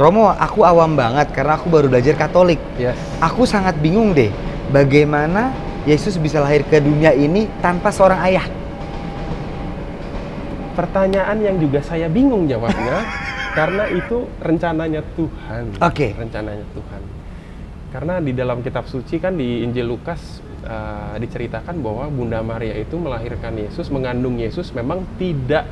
Speaker 1: Romo, aku awam banget karena aku baru belajar Katolik.
Speaker 2: Yes.
Speaker 1: Aku sangat bingung deh, bagaimana Yesus bisa lahir ke dunia ini tanpa seorang ayah?
Speaker 2: Pertanyaan yang juga saya bingung jawabnya, karena itu rencananya Tuhan.
Speaker 1: Oke.
Speaker 2: Rencananya Tuhan. Karena di dalam kitab suci kan di Injil Lukas diceritakan bahwa Bunda Maria itu melahirkan Yesus, mengandung Yesus memang tidak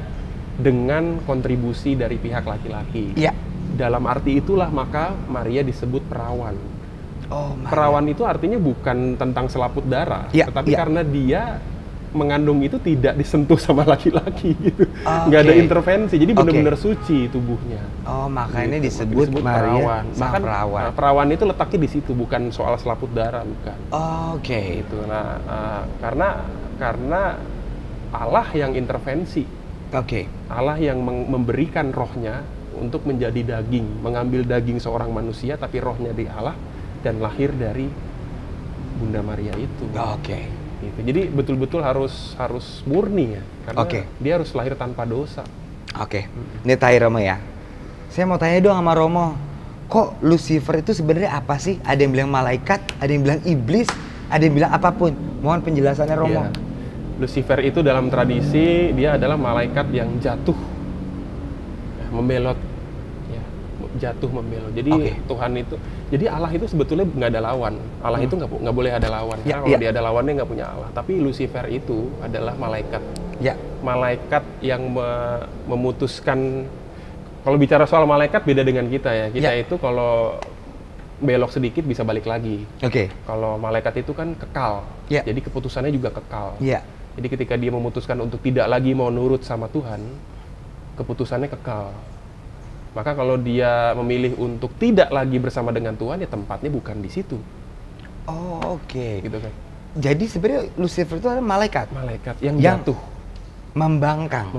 Speaker 2: dengan kontribusi dari pihak laki-laki.
Speaker 1: Iya.
Speaker 2: Dalam arti itulah maka Maria disebut perawan.
Speaker 1: Oh,
Speaker 2: Perawan itu artinya bukan tentang selaput darah, tetapi karena dia mengandung itu tidak disentuh sama laki-laki gitu. Nggak ada intervensi, jadi benar-benar suci tubuhnya.
Speaker 1: Oh, makanya disebut Maria
Speaker 2: Bahkan
Speaker 1: perawan.
Speaker 2: Perawan itu letaknya di situ, bukan soal selaput darah, bukan.
Speaker 1: Oke.
Speaker 2: Itu. Nah, karena Allah yang intervensi.
Speaker 1: Oke.
Speaker 2: Allah yang memberikan rohnya untuk menjadi daging, mengambil daging seorang manusia, tapi rohnya di Allah dan lahir dari Bunda Maria itu.
Speaker 1: Oke.
Speaker 2: Gitu. Jadi betul-betul harus murni ya, karena dia harus lahir tanpa dosa.
Speaker 1: Oke. Ini tanya Romo ya. Saya mau tanya dong sama Romo, kok Lucifer itu sebenarnya apa sih? Ada yang bilang malaikat, ada yang bilang iblis, ada yang bilang apapun. Mohon penjelasannya Romo.
Speaker 2: Ya. Lucifer itu dalam tradisi dia adalah malaikat yang jatuh, membelot, ya, jatuh membelot. Jadi Tuhan itu, jadi Allah itu sebetulnya nggak ada lawan. Allah itu nggak boleh ada lawan. Karena kalau dia ada lawannya nggak punya Allah. Tapi Lucifer itu adalah malaikat, malaikat yang memutuskan. Kalau bicara soal malaikat beda dengan kita ya. Kita itu kalau belok sedikit bisa balik lagi. Kalau malaikat itu kan kekal. Jadi keputusannya juga kekal. Jadi ketika dia memutuskan untuk tidak lagi mau nurut sama Tuhan, keputusannya kekal. Maka kalau dia memilih untuk tidak lagi bersama dengan Tuhan, ya tempatnya bukan di situ. Gitu kan.
Speaker 1: Jadi sebenarnya Lucifer itu adalah malaikat.
Speaker 2: Malaikat yang jatuh,
Speaker 1: membangkang.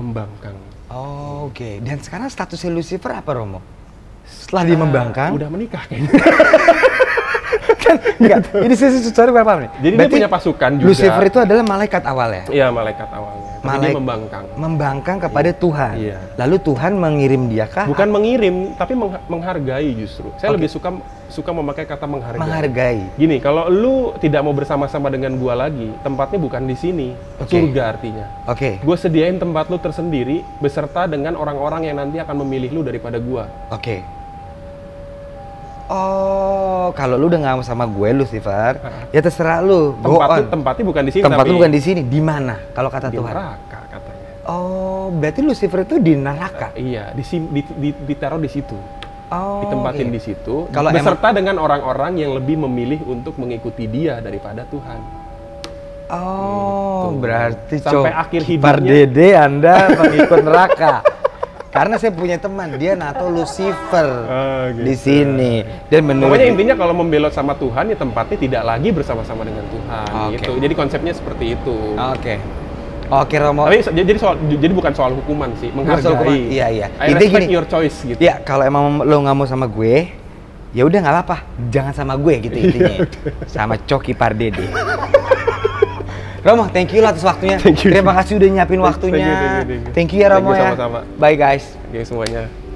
Speaker 1: Dan sekarang statusnya Lucifer apa, Romo? Setelah dia membangkang,
Speaker 2: udah menikah kayaknya.
Speaker 1: Enggak, ini saya cari berapa nih?
Speaker 2: Jadi berarti dia punya pasukan juga.
Speaker 1: Lucifer itu adalah malaikat awalnya.
Speaker 2: Iya, malaikat awalnya. Tapi dia membangkang.
Speaker 1: Membangkang kepada Tuhan. Lalu Tuhan mengirim dia kah?
Speaker 2: Bukan mengirim, tapi menghargai justru. Saya lebih suka memakai kata menghargai.
Speaker 1: Menghargai.
Speaker 2: Gini, kalau lu tidak mau bersama-sama dengan gua lagi, tempatnya bukan di sini. Surga artinya. Gua sediain tempat lu tersendiri beserta dengan orang-orang yang nanti akan memilih lu daripada gua.
Speaker 1: Oh, kalau lu udah nggak mau sama gue Lucifer, ya terserah lu. Go on.
Speaker 2: Tempatnya bukan di sini.
Speaker 1: Tempat
Speaker 2: tapi
Speaker 1: lu bukan di sini. Di mana? Kalau kata
Speaker 2: di
Speaker 1: Tuhan.
Speaker 2: neraka katanya.
Speaker 1: Oh, berarti Lucifer itu di neraka.
Speaker 2: Iya, ditaruh di situ.
Speaker 1: Oh,
Speaker 2: Ditempatin
Speaker 1: oke.
Speaker 2: di situ,
Speaker 1: Kalau
Speaker 2: beserta dengan orang-orang yang lebih memilih untuk mengikuti dia daripada Tuhan.
Speaker 1: Oh,
Speaker 2: Gitu.
Speaker 1: berarti
Speaker 2: Sampai akhir
Speaker 1: Par
Speaker 2: hidupnya.
Speaker 1: Dede Anda pengikut neraka. Karena saya punya teman, dia nato Lucifer di sini. Dan menurut
Speaker 2: Pokoknya intinya kalau membelot sama Tuhan, ya tempatnya tidak lagi bersama-sama dengan Tuhan.
Speaker 1: Oke.
Speaker 2: Gitu. Jadi konsepnya seperti itu.
Speaker 1: Oke. Oke, Romo.
Speaker 2: Tapi jadi bukan soal hukuman sih,
Speaker 1: Bukan soal hukuman.
Speaker 2: menghargai.
Speaker 1: Iya, iya.
Speaker 2: I
Speaker 1: Intinya
Speaker 2: respect
Speaker 1: gini.
Speaker 2: your choice gitu.
Speaker 1: Ya, kalau emang lo nggak mau sama gue, ya udah nggak apa-apa. Jangan sama gue gitu intinya. Sama Coki Pardede. Romo, thank you lah atas waktunya.
Speaker 2: Thank you.
Speaker 1: Terima kasih udah nyiapin waktunya.
Speaker 2: Thank you.
Speaker 1: Thank you ya Romo
Speaker 2: Thank you,
Speaker 1: ya.
Speaker 2: sama-sama.
Speaker 1: Bye guys.
Speaker 2: Oke semuanya.